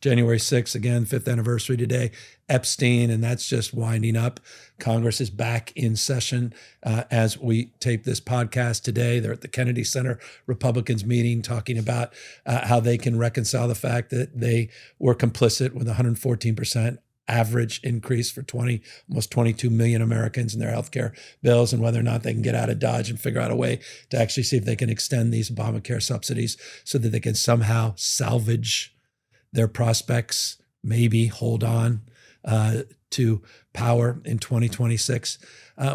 B: January 6th, again, 5th anniversary today, Epstein, and that's just winding up. Congress is back in session as we tape this podcast today. They're at the Kennedy Center Republicans meeting, talking about how they can reconcile the fact that they were complicit with 114% average increase for almost 22 million Americans in their healthcare bills, and whether or not they can get out of Dodge and figure out a way to actually see if they can extend these Obamacare subsidies so that they can somehow salvage their prospects, maybe hold on to power in 2026.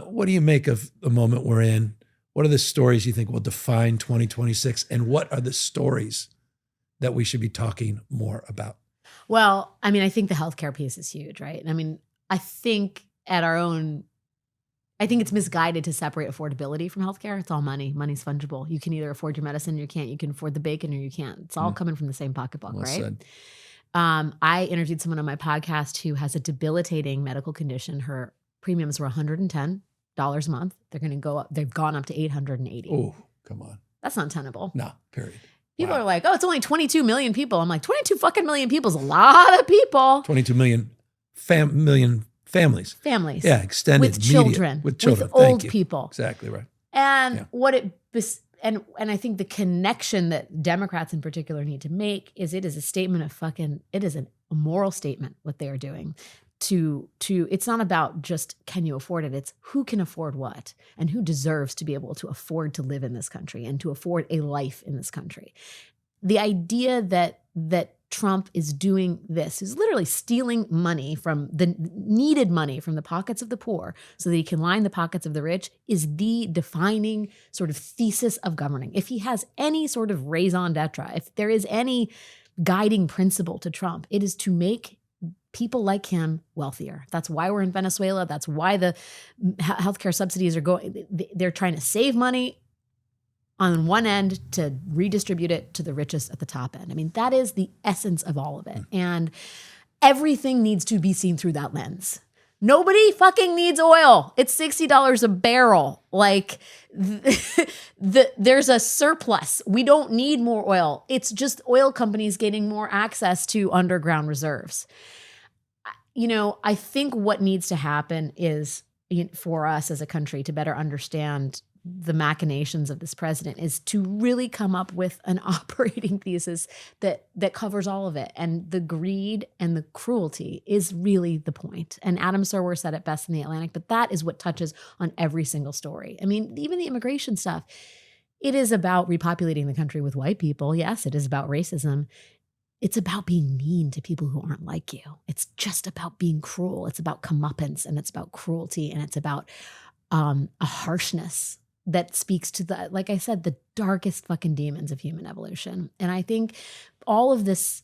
B: What do you make of the moment we're in? What are the stories you think will define 2026? And what are the stories that we should be talking more about?
A: Well, I mean, I think the healthcare piece is huge, right? I mean, I think it's misguided to separate affordability from healthcare. It's all money. Money's fungible. You can either afford your medicine or you can't. You can afford the bacon or you can't. It's all coming from the same pocketbook,
B: Well
A: right?
B: said.
A: I interviewed someone on my podcast who has a debilitating medical condition. Her premiums were $110 a month. They're going to go up. They've gone up to $880.
B: Oh, come on.
A: That's not tenable.
B: No, period.
A: People are like, oh, it's only 22 million people. I'm like, 22 fucking million people is a lot of people.
B: 22 million families.
A: Families.
B: Yeah, extended.
A: With children.
B: With children.
A: With old people.
B: Exactly right.
A: And and I think the connection that Democrats in particular need to make is it is a statement of it is a moral statement what they are doing. It's not about just can you afford it, it's who can afford what and who deserves to be able to afford to live in this country and to afford a life in this country. The idea that Trump is doing this, is literally stealing money from the needed money from the pockets of the poor so that he can line the pockets of the rich, is the defining sort of thesis of governing. If he has any sort of raison d'etre, if there is any guiding principle to Trump, it is to make people like him wealthier. That's why we're in Venezuela. That's why the healthcare subsidies are going. They're trying to save money on one end to redistribute it to the richest at the top end. I mean, that is the essence of all of it. And everything needs to be seen through that lens. Nobody fucking needs oil. It's $60 a barrel. Like there's a surplus. We don't need more oil. It's just oil companies getting more access to underground reserves. You know, I think what needs to happen is for us as a country to better understand the machinations of this president is to really come up with an operating thesis that covers all of it. And the greed and the cruelty is really the point. And Adam Serwer said it best in The Atlantic, but that is what touches on every single story. I mean, even the immigration stuff, it is about repopulating the country with white people. Yes, it is about racism. It's about being mean to people who aren't like you. It's just about being cruel. It's about comeuppance, and it's about cruelty, and it's about a harshness that speaks to the, like I said, the darkest fucking demons of human evolution. And I think all of this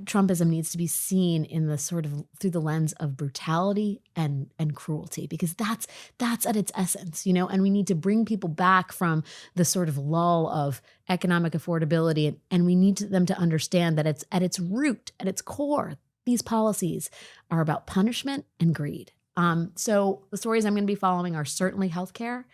A: Trumpism needs to be seen in the sort of through the lens of brutality and cruelty, because that's at its essence, you know, and we need to bring people back from the sort of lull of economic affordability. And we need them to understand that it's at its root, at its core, these policies are about punishment and greed. So the stories I'm going to be following are certainly healthcare.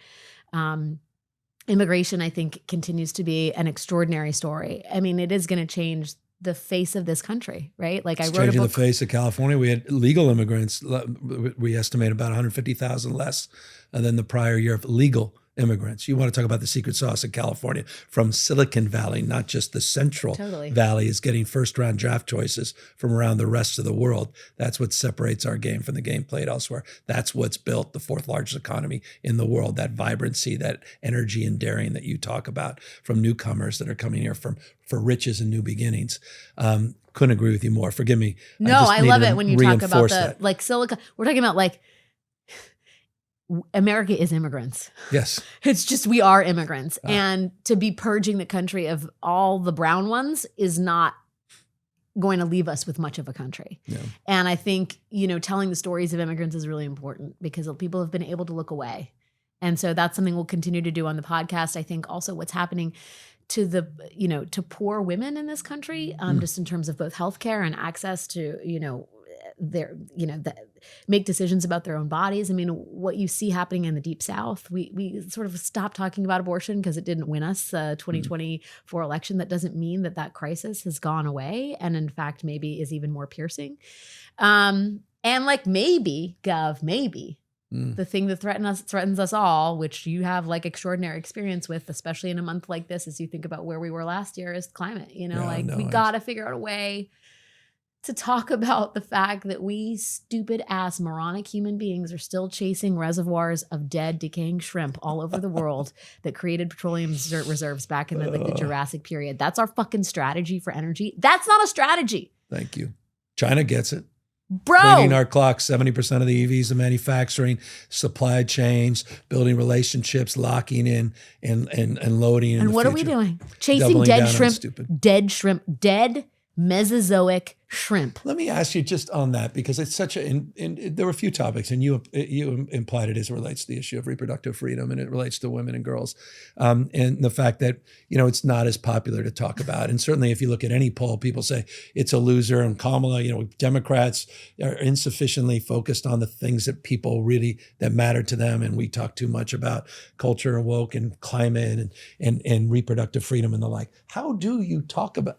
A: Immigration, I think, continues to be an extraordinary story. I mean, it is going to change the face of this country, right? Like
B: it's
A: I wrote a
B: changing
A: book.
B: The face of California. We had legal immigrants. We estimate about 150,000 less than the prior year of legal immigrants. You want to talk about the secret sauce in California from Silicon Valley, not just the Central Valley, is getting first-round draft choices from around the rest of the world. That's what separates our game from the game played elsewhere. That's what's built the fourth largest economy in the world, that vibrancy, that energy and daring that you talk about from newcomers that are coming here for riches and new beginnings. Couldn't agree with you more. Forgive me.
A: No, I love it when you talk about like Silicon. We're talking about like America is immigrants.
B: Yes.
A: It's just, we are immigrants. And to be purging the country of all the brown ones is not going to leave us with much of a country.
B: Yeah.
A: And I think, you know, telling the stories of immigrants is really important because people have been able to look away. And so that's something we'll continue to do on the podcast. I think also what's happening to the, you know, to poor women in this country, just in terms of both healthcare and access to, you know, their, you know, make decisions about their own bodies. I mean, what you see happening in the Deep South, we sort of stopped talking about abortion because it didn't win us the 2024 election. That doesn't mean that crisis has gone away, and in fact, maybe is even more piercing. And like maybe, Gav, the thing that threatens us all, which you have like extraordinary experience with, especially in a month like this, as you think about where we were last year, is climate. You know, we got to figure out a way to talk about the fact that we stupid ass moronic human beings are still chasing reservoirs of dead decaying shrimp all over the world that created petroleum reserves back in the Jurassic period. That's our fucking strategy for energy. That's not a strategy.
B: Thank you. China gets it.
A: Bro.
B: Bringing our clock, 70% of the EVs, the manufacturing, supply chains, building relationships, locking in and loading in.
A: And
B: the
A: what
B: future.
A: Are we doing? Chasing dead shrimp, dead Mesozoic shrimp.
B: Let me ask you just on that, because it's such there were a few topics, and you implied it as it relates to the issue of reproductive freedom, and it relates to women and girls, and the fact that, you know, it's not as popular to talk about. And certainly if you look at any poll, people say it's a loser, and Kamala, you know, Democrats are insufficiently focused on the things that people really, that matter to them. And we talk too much about culture and woke and climate and reproductive freedom and the like. How do you talk about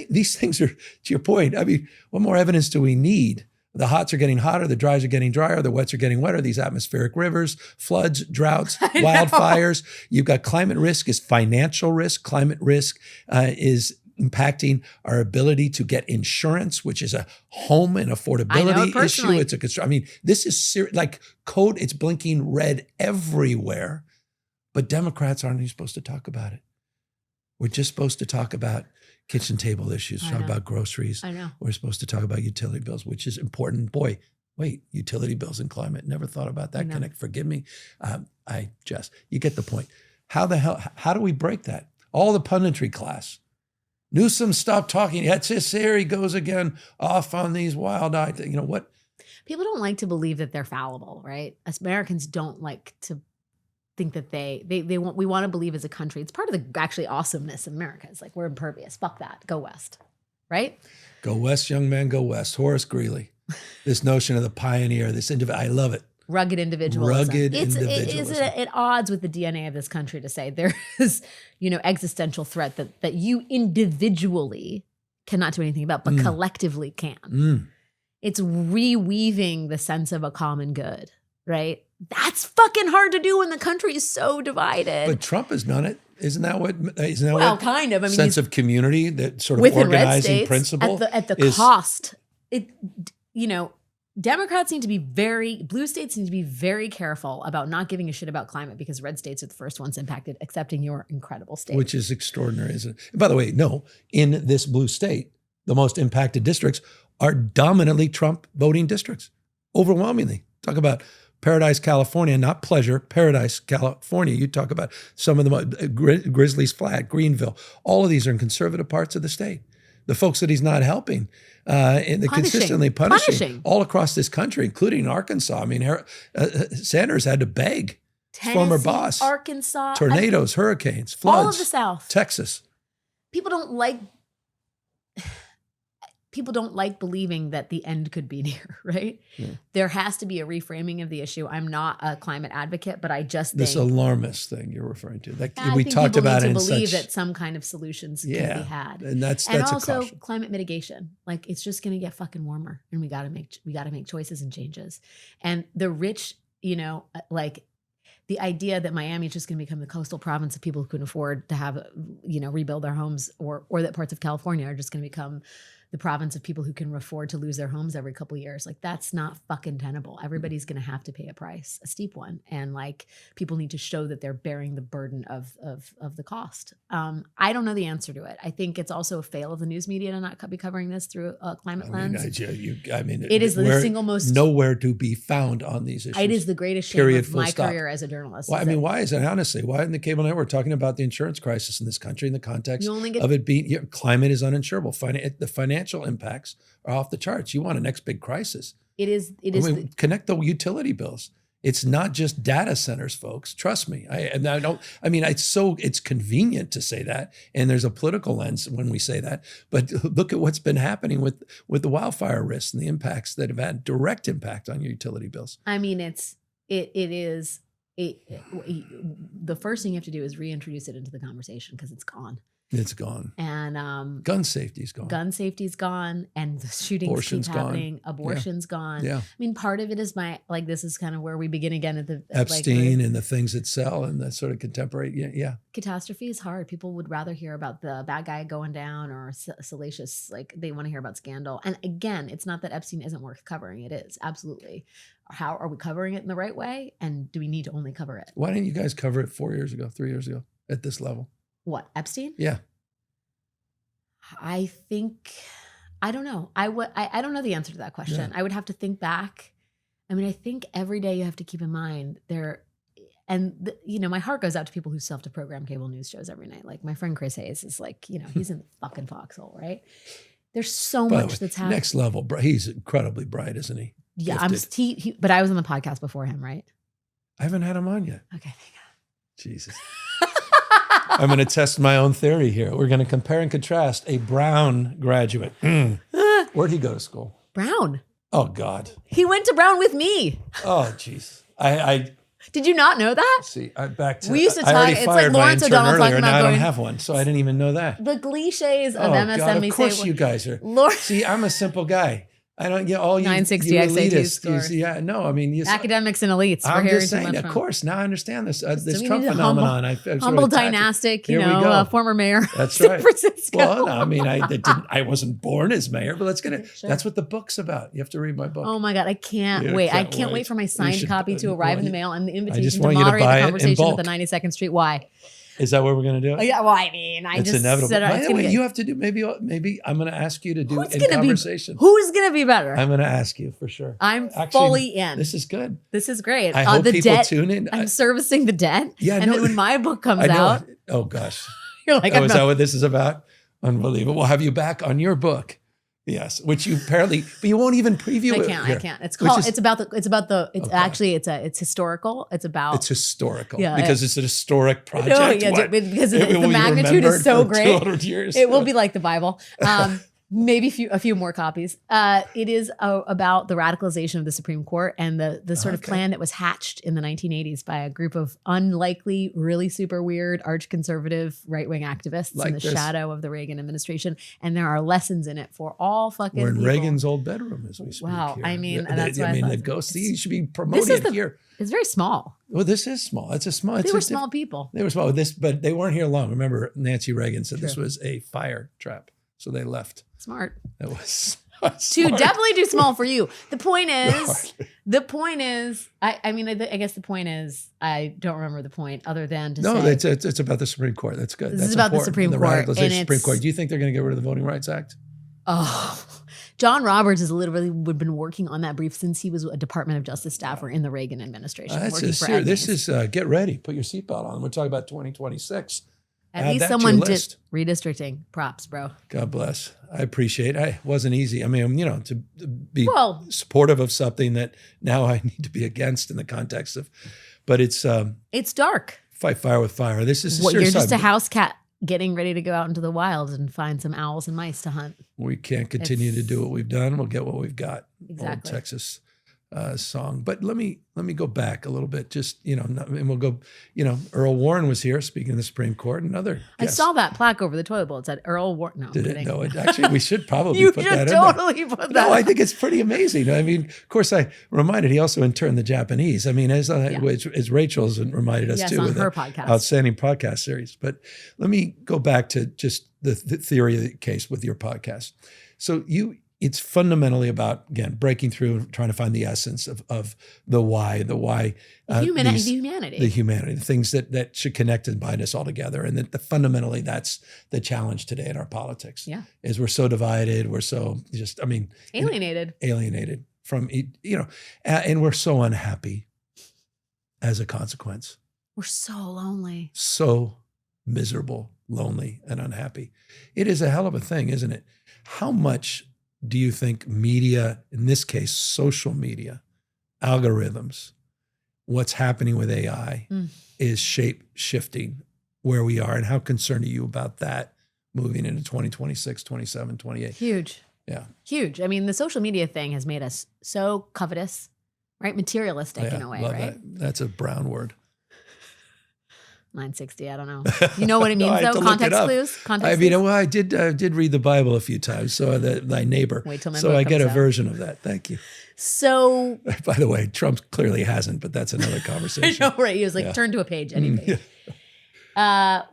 B: these things? Are, to your point, I mean, what more evidence do we need? The hots are getting hotter, the dries are getting drier, the wets are getting wetter, these atmospheric rivers, floods, droughts, wildfires. You've got climate risk is financial risk. Climate risk is impacting our ability to get insurance, which is a home and affordability issue. It's I mean, this is like code, it's blinking red everywhere, but Democrats aren't even supposed to talk about it. We're just supposed to talk about kitchen table issues, talk about groceries.
A: I know.
B: We're supposed to talk about utility bills, which is important. Boy, wait, utility bills and climate. Never thought about that connect. Forgive me. You get the point. How do we break that? All the punditry class. Newsom, stop talking. That's his here. He goes again off on these wild-eyed, you know what?
A: People don't like to believe that they're fallible, right? As Americans don't like to think that we want to believe as a country. It's part of the actually awesomeness of America. It's like, we're impervious. Fuck that. Go west. Right?
B: Go west, young man, go west. Horace Greeley. This notion of the pioneer, this individual, I love it.
A: Rugged individualism.
B: Individualism.
A: It is at odds with the DNA of this country to say there is, you know, existential threat that you individually cannot do anything about, but collectively can. It's reweaving the sense of a common good, right? That's fucking hard to do when the country is so divided.
B: But Trump has done it. Isn't that what?
A: Well, kind of. I mean,
B: sense of community, that sort of organizing principle
A: at the cost. You know, Democrats need to be blue states need to be very careful about not giving a shit about climate, because red states are the first ones impacted, excepting your incredible state.
B: Which is extraordinary, isn't it? And by the way, no, in this blue state, the most impacted districts are dominantly Trump voting districts, overwhelmingly. Talk about Paradise, California, not pleasure, Paradise, California. You talk about some of them, Grizzlies Flat, Greenville. All of these are in conservative parts of the state. The folks that he's not helping, and consistently punishing all across this country, including Arkansas. I mean, Sanders had to beg his former boss.
A: Arkansas,
B: tornadoes, hurricanes, floods,
A: all of the South,
B: Texas.
A: People don't like believing that the end could be near, right? Yeah. There has to be a reframing of the issue. I'm not a climate advocate, but I just think
B: this alarmist thing you're referring to. Like
A: we talked about it. Need to believe that some kind of solutions can be had,
B: and that's
A: also
B: a caution.
A: Climate mitigation. Like it's just going to get fucking warmer, and we got to make choices and changes. And the rich, like the idea that Miami is just going to become the coastal province of people who can afford to have, rebuild their homes, or that parts of California are just going to become the province of people who can afford to lose their homes every couple of years. Like that's not fucking tenable. Everybody's going to have to pay a price, a steep one. And like people need to show that they're bearing the burden of the cost. I don't know the answer to it. I think it's also a fail of the news media to not be covering this through a climate lens.
B: It is
A: the single most
B: nowhere to be found on these issues.
A: It is the greatest shame of my career as a journalist.
B: Well, why is it, honestly? Why in the cable network talking about the insurance crisis in this country in the context of it being climate is uninsurable. The financial impacts are off the charts. You want a next big crisis. It is. Connect the utility bills. It's not just data centers, folks. Trust me. It's convenient to say that, and there's a political lens when we say that. But look at what's been happening with the wildfire risks and the impacts that have had direct impact on your utility bills.
A: I mean, the first thing you have to do is reintroduce it into the conversation because it's gone.
B: It's gone.
A: And
B: gun safety's gone.
A: Gun safety's gone, and the shootings keep happening. Abortion's gone.
B: Yeah.
A: I mean, part of it is this is kind of where we begin again at the
B: Epstein and the things that sell and the sort of contemporary. Yeah.
A: Catastrophe is hard. People would rather hear about the bad guy going down or salacious. Like they want to hear about scandal. And again, it's not that Epstein isn't worth covering. It is absolutely. How are we covering it in the right way? And do we need to only cover it?
B: Why didn't you guys cover it 3 years ago at this level?
A: What, Epstein?
B: Yeah.
A: I don't know. I don't know the answer to that question. Yeah. I would have to think back. I mean, I think every day you have to keep in mind my heart goes out to people who self-deprogram cable news shows every night. Like my friend Chris Hayes is like, he's in the fucking foxhole, right? There's so much that's happening.
B: Next level. He's incredibly bright, isn't he?
A: Yeah, but I was on the podcast before him, right?
B: I haven't had him on yet.
A: Okay, thank God.
B: Jesus. I'm going to test my own theory here. We're going to compare and contrast a Brown graduate. Where'd he go to school?
A: Brown.
B: Oh, God.
A: He went to Brown with me.
B: Oh, jeez. I
A: did you not know that?
B: See, back to
A: we used to
B: talk.
A: It's like Lawrence O'Donnell talking about
B: I don't have one, so I didn't even know that.
A: The cliches of MSNBC.
B: God, of course you guys are. See, I'm a simple guy. I don't get all you
A: 960
B: elitists.
A: score.
B: Yeah, no, I mean,
A: academics and elites.
B: I'm just saying, of course. Now I understand this Trump phenomenon.
A: Humble dynastic, former mayor.
B: That's
A: San
B: right.
A: Francisco.
B: Well, no, I mean, I wasn't born as mayor, but that's what the book's about. You have to read my book.
A: Oh my God, I can't wait. I can't wait for my signed copy to arrive in the mail and the invitation to
B: moderate
A: the conversation at the 92nd Street. Why?
B: Is that what we're going to do?
A: Yeah, well, I mean,
B: it's inevitable. By the way, you have to do, maybe I'm going to ask you to do in conversation.
A: Who's going to be better?
B: I'm going to ask you for sure.
A: I'm fully in.
B: This is good.
A: This is great.
B: I hope people tune in.
A: I'm servicing the debt.
B: Yeah,
A: and then when my book comes out.
B: Oh, gosh.
A: You're like,
B: is that what this is about? Unbelievable. We'll have you back on your book. Yes, which you apparently, but you won't even preview it.
A: I can't. It's historical. It's historical
B: because it's an historic project.
A: No, because the magnitude is so great.
B: 200 years.
A: It will be like the Bible. Maybe a few more copies. It is about the radicalization of the Supreme Court and the sort of plan that was hatched in the 1980s by a group of unlikely, really super weird, arch-conservative right-wing activists in the shadow of the Reagan administration. And there are lessons in it for all fucking
B: We're in
A: people.
B: Reagan's old bedroom as we speak.
A: Wow.
B: Here.
A: I mean,
B: you should be promoting it here.
A: It's very small.
B: Well, this is small. They
A: were small people.
B: They were small. But they weren't here long. Remember, Nancy Reagan said this was a fire trap. So they left.
A: Smart.
B: It was
A: definitely too small for you. The point is, I guess the point is, I don't remember the point other than to say.
B: It's about the Supreme Court. That's good.
A: This is about the Supreme Court.
B: The Supreme Court. Do you think they're going to get rid of the Voting Rights Act?
A: Oh, John Roberts has literally been working on that brief since he was a Department of Justice staffer in the Reagan administration.
B: This is get ready, put your seatbelt on. We're talking about 2026.
A: At least someone did redistricting. Props, bro.
B: God bless. I appreciate it. It wasn't easy. I mean, to be supportive of something that now I need to be against in the context of, but it's
A: dark.
B: Fight fire with fire. This is
A: you're just a house cat getting ready to go out into the wild and find some owls and mice to hunt.
B: We can't continue to do what we've done. We'll get what we've got.
A: Exactly.
B: Old Texas song. But let me go back a little bit. Just, and we'll go, Earl Warren was here speaking of the Supreme Court and other guests.
A: I saw that plaque over the toilet bowl. It said Earl Warren. No,
B: did it? No, actually, we should probably put that in there.
A: You should totally put that.
B: No, I think it's pretty amazing. I mean, of course, I reminded he also interned the Japanese. I mean, as Rachel's reminded us too
A: on
B: with
A: her podcast.
B: Outstanding podcast series. But let me go back to just the theory of the case with your podcast. So it's fundamentally about, again, breaking through and trying to find the essence of the why, the humanity, the things that should connect and bind us all together. And that fundamentally that's the challenge today in our politics.
A: Yeah.
B: Is we're so divided, we're so
A: alienated
B: from, and we're so unhappy as a consequence.
A: We're so lonely.
B: So miserable, lonely, and unhappy. It is a hell of a thing, isn't it? How much do you think media, in this case, social media, algorithms, what's happening with AI is shape-shifting where we are? And how concerned are you about that moving into 2026, 27, 28?
A: Huge.
B: Yeah.
A: Huge. I mean, the social media thing has made us so covetous, right? Materialistic in a way, right?
B: That's a Brown word.
A: 960. I don't know. You know what it means though? Context clues.
B: I did read the Bible a few times. So thy neighbor.
A: Wait till my
B: so I get a version of that. Thank you.
A: So,
B: by the way, Trump clearly hasn't, but that's another conversation.
A: I know, right? He was like, turn to a page, any page.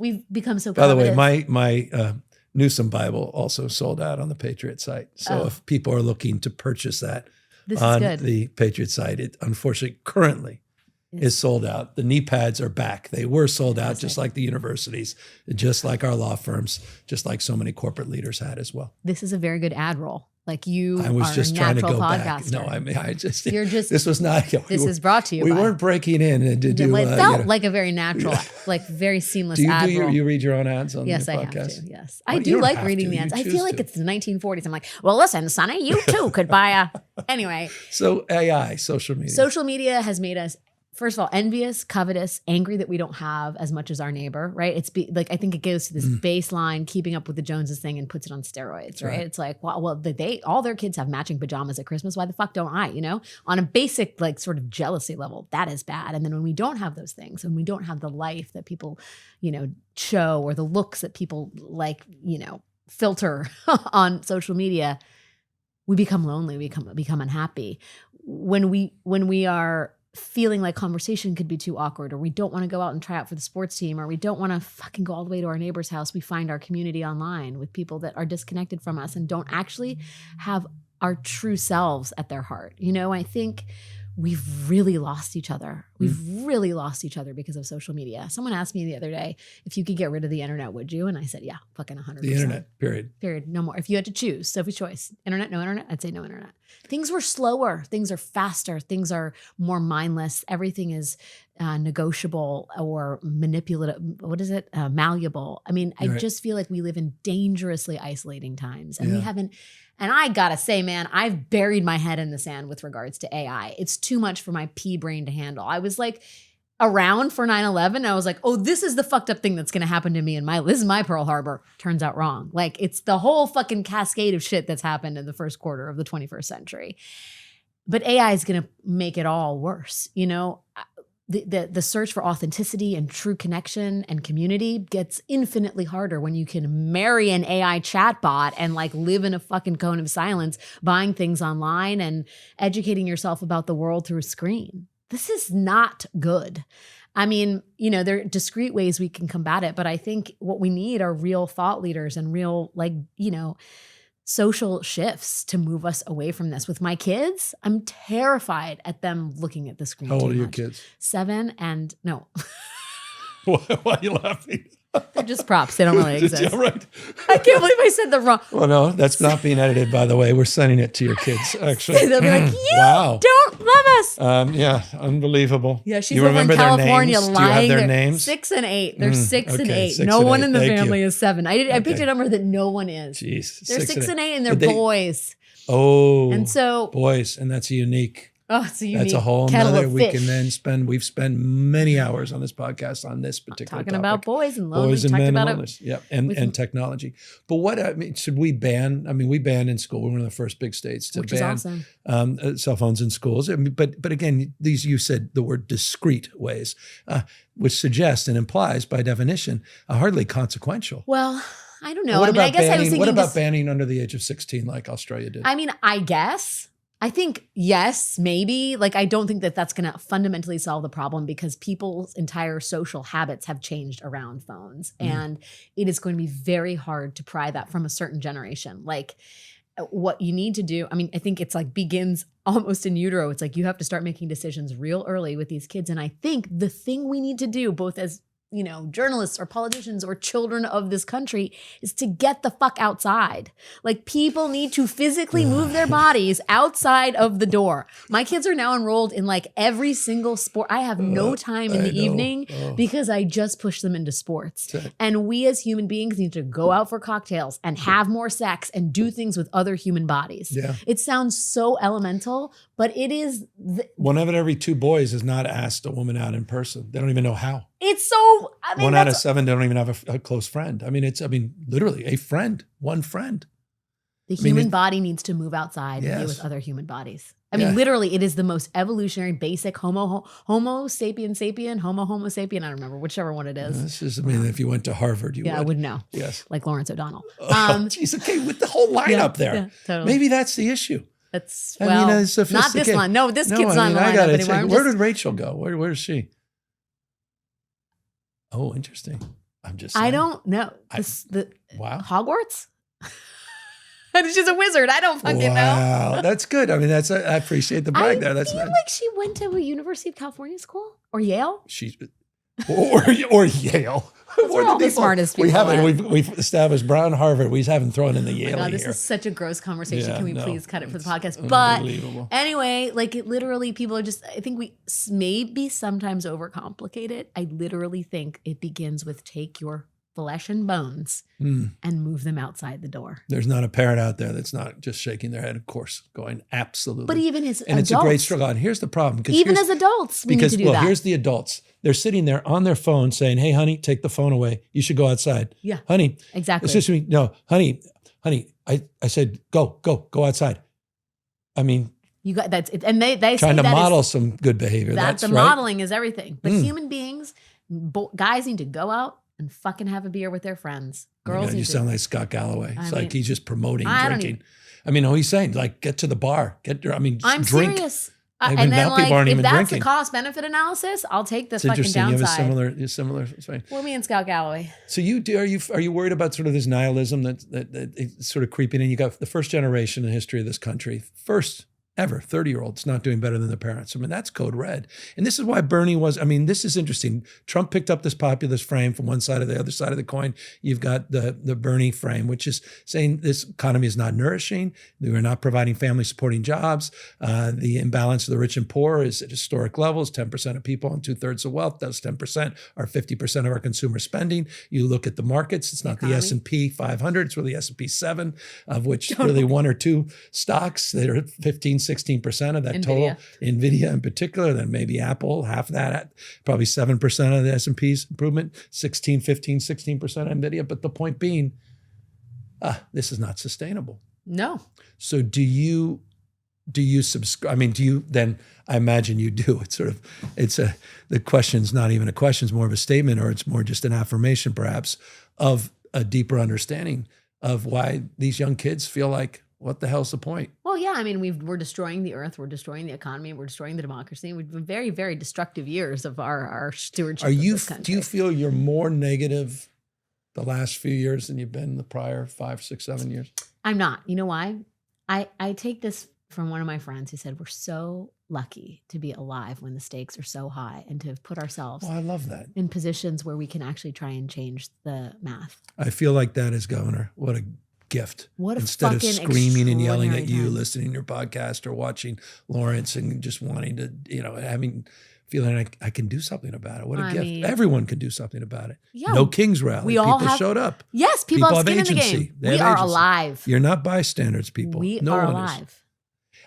A: We've become so.
B: By the way, my Newsom Bible also sold out on the Patriot site. So if people are looking to purchase that on the Patriot site, it unfortunately currently is sold out. The knee pads are back. They were sold out, just like the universities, just like our law firms, just like so many corporate leaders had as well.
A: This is a very good ad roll. Like you
B: I was
A: are
B: just
A: a
B: trying to
A: natural
B: go
A: podcaster.
B: back.
A: You're just.
B: This was not.
A: This is brought to you.
B: We weren't breaking in to do.
A: It felt like a very natural, like very seamless ad roll.
B: You read your own ads on your podcast?
A: Yes, I have to. Yes, I do like reading the ads. I feel like it's the 1940s. I'm like, well, listen, Sonny, you too could buy a. Anyway.
B: So AI, social media.
A: Social media has made us, first of all, envious, covetous, angry that we don't have as much as our neighbor, right? I think it goes to this baseline, keeping up with the Joneses thing and puts it on steroids, right? It's like, well, all their kids have matching pajamas at Christmas. Why the fuck don't I, On a basic, like, sort of jealousy level, that is bad. And then when we don't have those things, when we don't have the life that people, show, or the looks that people like, filter on social media, we become lonely, we become unhappy. When we are feeling like conversation could be too awkward, or we don't want to go out and try out for the sports team, or we don't want to fucking go all the way to our neighbor's house, we find our community online with people that are disconnected from us and don't actually have our true selves at their heart. I think we've really lost each other. We've really lost each other because of social media. Someone asked me the other day, if you could get rid of the internet, would you? And I said, yeah, fucking 100%.
B: The internet, period.
A: No more. If you had to choose, Sophie's choice, internet, no internet, I'd say no internet. Things were slower. Things are faster. Things are more mindless. Everything is negotiable or manipulative. What is it? Malleable. I mean, I just feel like we live in dangerously isolating times, and we haven't. And I gotta say, man, I've buried my head in the sand with regards to AI. It's too much for my pea brain to handle. I was like around for 9/11. I was like, oh, this is the fucked up thing that's gonna happen to me in this is my Pearl Harbor. Turns out wrong. Like, it's the whole fucking cascade of shit that's happened in the first quarter of the 21st century. But AI is gonna make it all worse. The search for authenticity and true connection and community gets infinitely harder when you can marry an AI chatbot and like live in a fucking cone of silence, buying things online and educating yourself about the world through a screen. This is not good. I mean, there are discrete ways we can combat it, but I think what we need are real thought leaders and real, social shifts to move us away from this. With my kids, I'm terrified at them looking at the screen.
B: How old are your kids?
A: 7 and no.
B: Why are you laughing?
A: They're just props. They don't really exist.
B: Yeah, right.
A: I can't believe I said the wrong.
B: Well, no, that's not being edited, by the way. We're sending it to your kids, actually.
A: They'll be like, you
B: wow.
A: don't love us.
B: Yeah, unbelievable.
A: Yeah, she's
B: you
A: over
B: remember
A: in California
B: their names?
A: lying.
B: Do you have their
A: They're
B: names?
A: 6 and 8. They're 6 and
B: okay,
A: 8.
B: 6
A: No
B: and
A: one
B: 8.
A: in the
B: Thank
A: family
B: you.
A: is 7. I picked a number that no one is.
B: Jeez.
A: They're 6 and 8 and they're
B: Did they-
A: boys.
B: Oh.
A: And so,
B: boys, and that's unique.
A: oh, it's a unique
B: That's a whole
A: kettle
B: nother.
A: of
B: We
A: fish.
B: can then spend. We've spent many hours on this podcast on this particular
A: Talking
B: topic.
A: about boys and lonely.
B: Boys and
A: talked
B: men
A: about
B: and wellness. Yeah, and technology. But what I mean, should we ban? I mean, we banned in school. We're one of the first big states to
A: which is
B: ban
A: awesome.
B: cell phones in schools. I mean, but again, these you said the word discrete ways, which suggests and implies by definition hardly consequential.
A: Well, I don't know.
B: What
A: I mean, I guess
B: banning,
A: I was thinking.
B: What about banning under the age of 16, like Australia did?
A: I mean, I guess. I think, yes, maybe. Like, I don't think that that's going to fundamentally solve the problem because people's entire social habits have changed around phones. And it is going to be very hard to pry that from a certain generation. Like, what you need to do, I mean, I think it's like begins almost in utero. It's like you have to start making decisions real early with these kids. And I think the thing we need to do, both as journalists or politicians or children of this country, is to get the fuck outside. Like, people need to physically move their bodies outside of the door. My kids are now enrolled in like every single sport. I have no time in the evening because I just push them into sports. And we as human beings need to go out for cocktails and have more sex and do things with other human bodies.
B: Yeah.
A: It sounds so elemental, but it is.
B: One out of every 2 boys has not asked a woman out in person. They don't even know how.
A: It's so, I mean,
B: 1 out of 7 don't even have a close friend. I mean, literally a friend, one friend.
A: The human body needs to move outside and be with other human bodies. I mean, literally, it is the most evolutionary, basic homo sapien sapien, homo sapien. I don't remember, whichever one it is.
B: This is, I mean, if you went to Harvard, you would.
A: I would know.
B: Yes.
A: Like Lawrence O'Donnell.
B: Geez, okay, with the whole lineup there.
A: Yeah, totally.
B: Maybe that's the issue.
A: That's,
B: not
A: this line. No, this kid's not in the lineup anymore.
B: Where did Rachel go? Where is she? Oh, interesting. I'm just saying.
A: I don't know.
B: Wow.
A: Hogwarts? She's a wizard. I don't fucking know.
B: Wow, that's good. I mean, I appreciate the brag there. That's
A: feel like she went to a University of California school or Yale.
B: Or Yale.
A: Those are all the smartest people.
B: We've established Brown, Harvard. We haven't thrown in the Yale.
A: God, this
B: here.
A: is such a gross conversation. Can we please cut it for the podcast?
B: Unbelievable.
A: But anyway, like, it literally, people are just, I think we maybe sometimes overcomplicate it. I literally think it begins with take your flesh and bones and move them outside the door.
B: There's not a parent out there that's not just shaking their head, of course, going absolutely.
A: But even as adults.
B: And it's a great struggle. And here's the problem.
A: Even as adults, we need to do that.
B: Here's the adults. They're sitting there on their phone saying, hey, honey, take the phone away. You should go outside.
A: Yeah.
B: Honey.
A: Exactly.
B: Excuse me. No, honey, I said, go outside. I mean.
A: You got that's it. And they
B: trying to model some good behavior.
A: That's
B: right.
A: Modeling is everything. But human beings, guys need to go out and fucking have a beer with their friends. Girls
B: you sound like Scott Galloway. It's like he's just promoting drinking. I mean, he's saying like get to the bar, just
A: I'm
B: drink.
A: Serious.
B: And then like,
A: if that's the cost benefit analysis, I'll take this fucking downside.
B: You have a similar. Sorry.
A: Well, me and Scott Galloway.
B: So are you worried about sort of this nihilism that it's sort of creeping in? You got the first generation in the history of this country, first ever 30-year-olds not doing better than their parents. I mean, that's code red. And this is why Bernie this is interesting. Trump picked up this populist frame from one side of the other side of the coin. You've got the Bernie frame, which is saying this economy is not nourishing. We're not providing family supporting jobs. The imbalance of the rich and poor is at historic levels. 10% of people own 2/3 of wealth. Those 10% are 50% of our consumer spending. You look at the markets, it's not the S&P 500, it's really S&P 7, of which really 1 or 2 stocks that are 15-16% of that
A: NVIDIA.
B: total. NVIDIA in particular, then maybe Apple, half that, probably 7% of the S&P's improvement, 16, 15, 16% NVIDIA. But the point being, this is not sustainable.
A: No.
B: So do you subscribe? I mean, do you then, I imagine you do. The question's not even a question, it's more of a statement, or it's more just an affirmation perhaps of a deeper understanding of why these young kids feel like, what the hell's the point?
A: Well, yeah, I mean, we're destroying the earth, we're destroying the economy, we're destroying the democracy. We've been very, very destructive years of our stewardship of this country. Do
B: you feel you're more negative the last few years than you've been the prior 5, 6, 7 years?
A: I'm not. You know why? I take this from one of my friends who said, we're so lucky to be alive when the stakes are so high and to have put ourselves
B: I love that.
A: in positions where we can actually try and change the math.
B: I feel like that as governor. What a gift.
A: What a
B: Instead of
A: fucking
B: screaming and yelling at
A: extraordinary
B: you,
A: time.
B: listening to your podcast or watching Lawrence and just wanting to, feeling like I can do something about it. What a
A: I
B: gift.
A: mean,
B: Everyone can do something about it.
A: Yeah,
B: No King's Rally.
A: we all
B: People
A: have-
B: showed up.
A: Yes, people have skin in the
B: agency.
A: game.
B: They
A: We
B: have
A: are
B: agency.
A: alive.
B: You're not bystanders, people.
A: We
B: no
A: are
B: one
A: alive.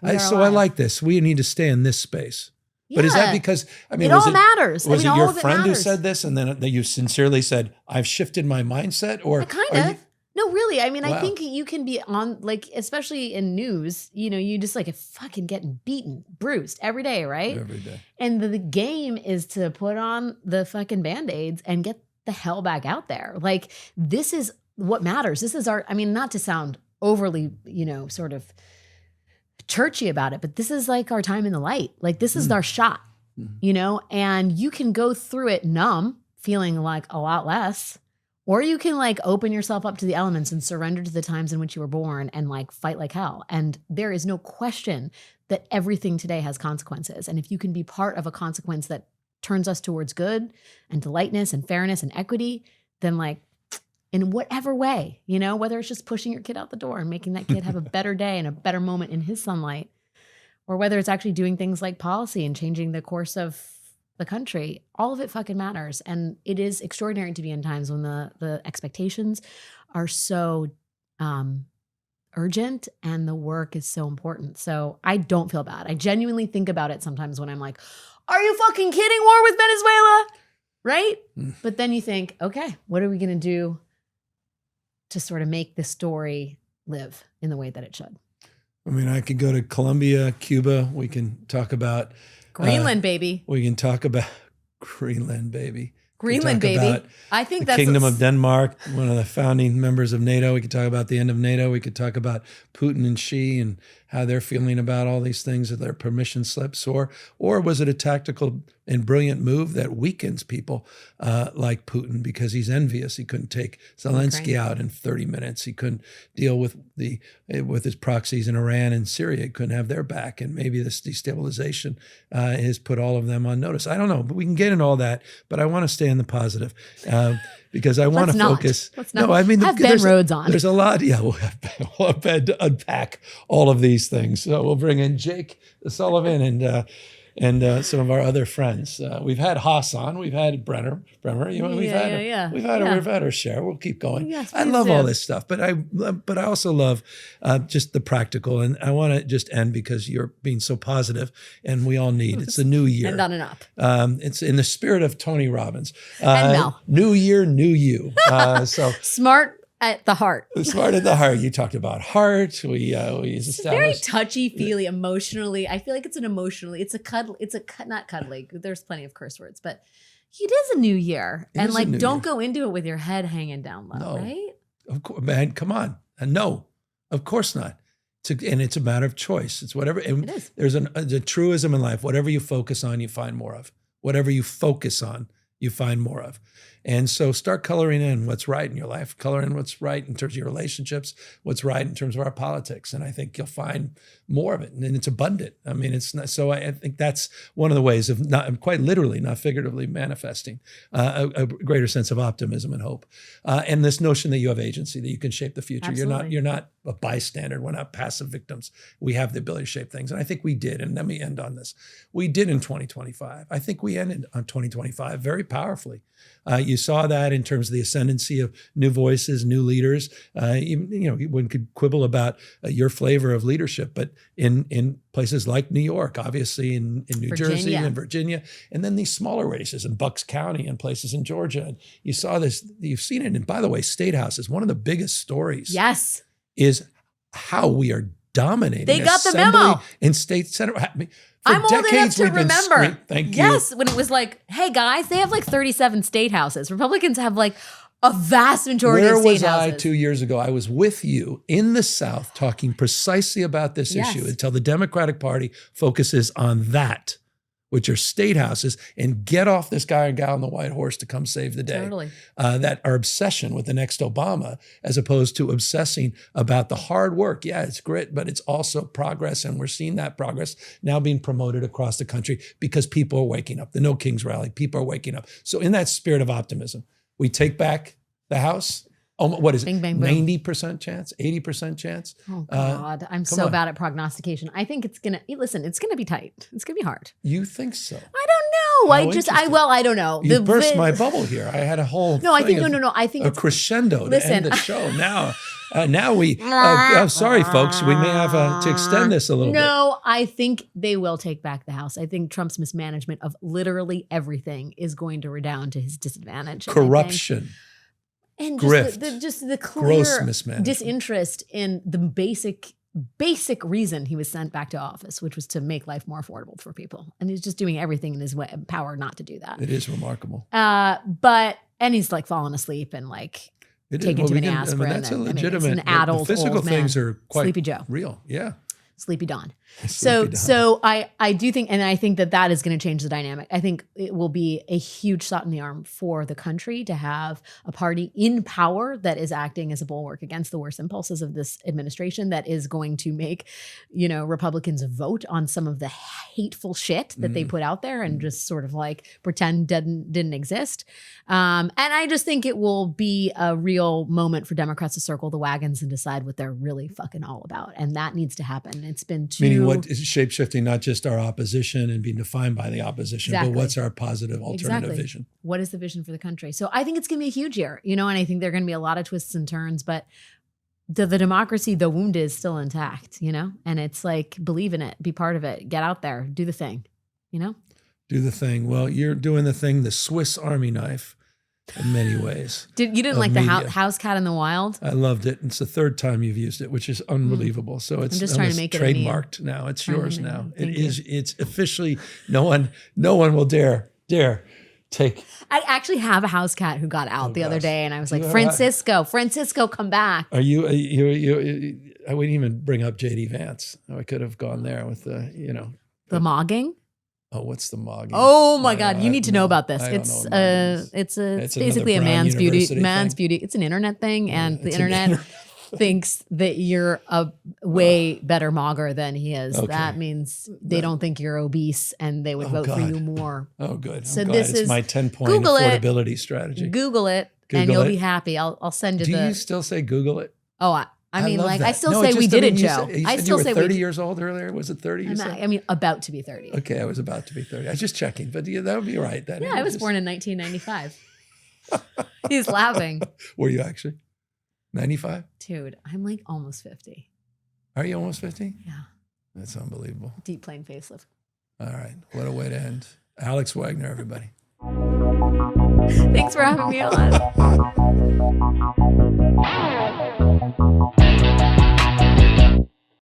B: is. I like this. We need to stay in this space. But is that
A: Yeah.
B: because,
A: It all matters.
B: Was it
A: all
B: your
A: of it
B: friend who
A: matters.
B: said this and then you sincerely said, I've shifted my mindset? Or
A: Kind
B: are
A: of. No, really. I mean, I
B: Wow.
A: think you can be on, like, especially in news, you just like fucking getting beaten, bruised every day, right?
B: Every day.
A: And the game is to put on the fucking Band-Aids and get the hell back out there. Like, this is what matters. This is not to sound overly, sort of churchy about it, but this is like our time in the light. Like, this is our shot, and you can go through it numb, feeling like a lot less, or you can like open yourself up to the elements and surrender to the times in which you were born and like fight like hell. And there is no question that everything today has consequences. And if you can be part of a consequence that turns us towards good and delightness and fairness and equity, then like in whatever way, whether it's just pushing your kid out the door and making that kid have a better day and a better moment in his sunlight, or whether it's actually doing things like policy and changing the course of the country, all of it fucking matters. And it is extraordinary to be in times when the expectations are so urgent and the work is so important. So I don't feel bad. I genuinely think about it sometimes when I'm like, are you fucking kidding? War with Venezuela? Right? But then you think, okay, what are we going to do to sort of make this story live in the way that it should?
B: I mean, I could go to Colombia, Cuba. We can talk about
A: Greenland, baby.
B: We can talk about Greenland, baby.
A: Greenland, baby. I think that's
B: Kingdom of Denmark, one of the founding members of NATO. We could talk about the end of NATO. We could talk about Putin and Xi and how they're feeling about all these things, that their permission slips, or was it a tactical and brilliant move that weakens people like Putin because he's envious? He couldn't take Zelensky out in 30 minutes. He couldn't deal with his proxies in Iran and Syria. He couldn't have their back, and maybe this destabilization has put all of them on notice. I don't know, but we can get into all that. But I want to stay in the positive because I want to focus.
A: Let's not.
B: No, I mean,
A: have Ben Rhodes on.
B: There's a lot. Yeah, we'll have Ben to unpack all of these things. So we'll bring in Jake Sullivan and some of our other friends. We've had Haas on. We've had Bremer. We've had our share. We'll keep going.
A: Yes,
B: I love all this stuff, but I also love just the practical. And I want to just end because you're being so positive, and we all need. It's a new year.
A: And on and up.
B: It's in the spirit of Tony Robbins.
A: And Mel.
B: New year, new you. So
A: smart at the heart.
B: Smart at the heart. You talked about heart. We established
A: very touchy-feely, emotionally. I feel like it's not cuddly. There's plenty of curse words, but it is a new year. And like, don't go into it with your head hanging down low, right?
B: Of course, man, come on. And no, of course not. It's a matter of choice. It's whatever. It is. There's a truism in life. Whatever you focus on, you find more of. Whatever you focus on, you find more of. And so start coloring in what's right in your life, color in what's right in terms of your relationships, what's right in terms of our politics. And I think you'll find more of it. And it's abundant. I mean, it's not, so I think that's one of the ways of not quite literally, not figuratively manifesting a greater sense of optimism and hope. And this notion that you have agency, that you can shape the future.
A: Absolutely.
B: You're not a bystander. We're not passive victims. We have the ability to shape things. And I think we did. And let me end on this. We did in 2025. I think we ended on 2025 very powerfully. You saw that in terms of the ascendancy of new voices, new leaders. One could quibble about your flavor of leadership, but in places like New York, obviously in New Jersey and Virginia, and then these smaller races in Bucks County and places in Georgia. And you saw this, you've seen it. And by the way, State House is one of the biggest stories.
A: Yes.
B: Is how we are dominating.
A: They got the memo.
B: In state senate.
A: I'm old enough to remember.
B: Thank you.
A: Yes, when it was like, hey guys, they have like 37 state houses. Republicans have like a vast majority of state houses.
B: Where was I 2 years ago? I was with you in the South talking precisely about this issue until the Democratic Party focuses on that. which are state houses, and get off this guy or gal on the white horse to come save the day.
A: Totally.
B: That our obsession with the next Obama, as opposed to obsessing about the hard work. Yeah, it's grit, but it's also progress. And we're seeing that progress now being promoted across the country because people are waking up. The No Kings rally, people are waking up. So in that spirit of optimism, we take back the House. What is it?
A: Bing, bang, boom.
B: 90% chance, 80% chance?
A: Oh God, I'm so bad at prognostication. I think it's gonna, listen, it's gonna be tight. It's gonna be hard.
B: You think so?
A: I don't know. I don't know.
B: You burst my bubble here. I had a whole
A: I think
B: a crescendo to end the show. Now I'm sorry, folks. We may have to extend this a little bit.
A: No, I think they will take back the House. I think Trump's mismanagement of literally everything is going to redound to his disadvantage.
B: Corruption.
A: And
B: grift,
A: just the
B: gross
A: clear
B: mismanagement,
A: disinterest in the basic reason he was sent back to office, which was to make life more affordable for people. And he's just doing everything in his power not to do that.
B: It is remarkable.
A: And he's like falling asleep and like taking too many aspirin.
B: That's a legitimate.
A: An adult,
B: the physical
A: old man.
B: things are quite
A: Sleepy Joe.
B: real. Yeah.
A: Sleepy Dawn. So I do think, and I think that is going to change the dynamic. I think it will be a huge shot in the arm for the country to have a party in power that is acting as a bulwark against the worst impulses of this administration, that is going to make, Republicans vote on some of the hateful shit that they put out there and just sort of like pretend didn't exist. And I just think it will be a real moment for Democrats to circle the wagons and decide what they're really fucking all about. And that needs to happen. It's been too...
B: Meaning what is shape-shifting, not just our opposition and being defined by the opposition, but what's our positive alternative vision?
A: What is the vision for the country? So I think it's going to be a huge year, and I think there are going to be a lot of twists and turns, but the democracy, the wound is still intact, and it's like, believe in it, be part of it, get out there, do the thing, Do
B: the thing. Well, you're doing the thing, the Swiss Army knife. In many ways.
A: You didn't like the house cat in the wild?
B: I loved it. It's the third time you've used it, which is unbelievable. So it's
A: just trying to make it
B: trademarked now. It's yours now. It's officially, no one will dare take.
A: I actually have a house cat who got out the other day, and I was like, Francisco, come back.
B: Are you, I wouldn't even bring up JD Vance. I could have gone there with the
A: mogging.
B: Oh, what's the mogging?
A: Oh my God, you need to know about this. It's basically a man's beauty. It's an internet thing, and the internet thinks that you're a way better mogger than he is. Okay. That means they don't think you're obese, and they would vote for you more.
B: Oh, good.
A: So
B: this is my 10-point affordability strategy.
A: Google it, and you'll be happy. I'll send you. Do
B: you still say Google it?
A: Oh, I mean, like, I still say we did it, Joe.
B: I still say 30 years old earlier. Was it 30?
A: I mean, about to be 30.
B: Okay, I was about to be 30. I was just checking, but that would be right.
A: Yeah, I was born in 1995. He's laughing.
B: Were you actually? 95?
A: Dude, I'm like almost 50.
B: Are you almost 50?
A: Yeah.
B: That's unbelievable.
A: Deep plane facelift. All
B: right. What a way to end. Alex Wagner, everybody.
A: Thanks for having me on.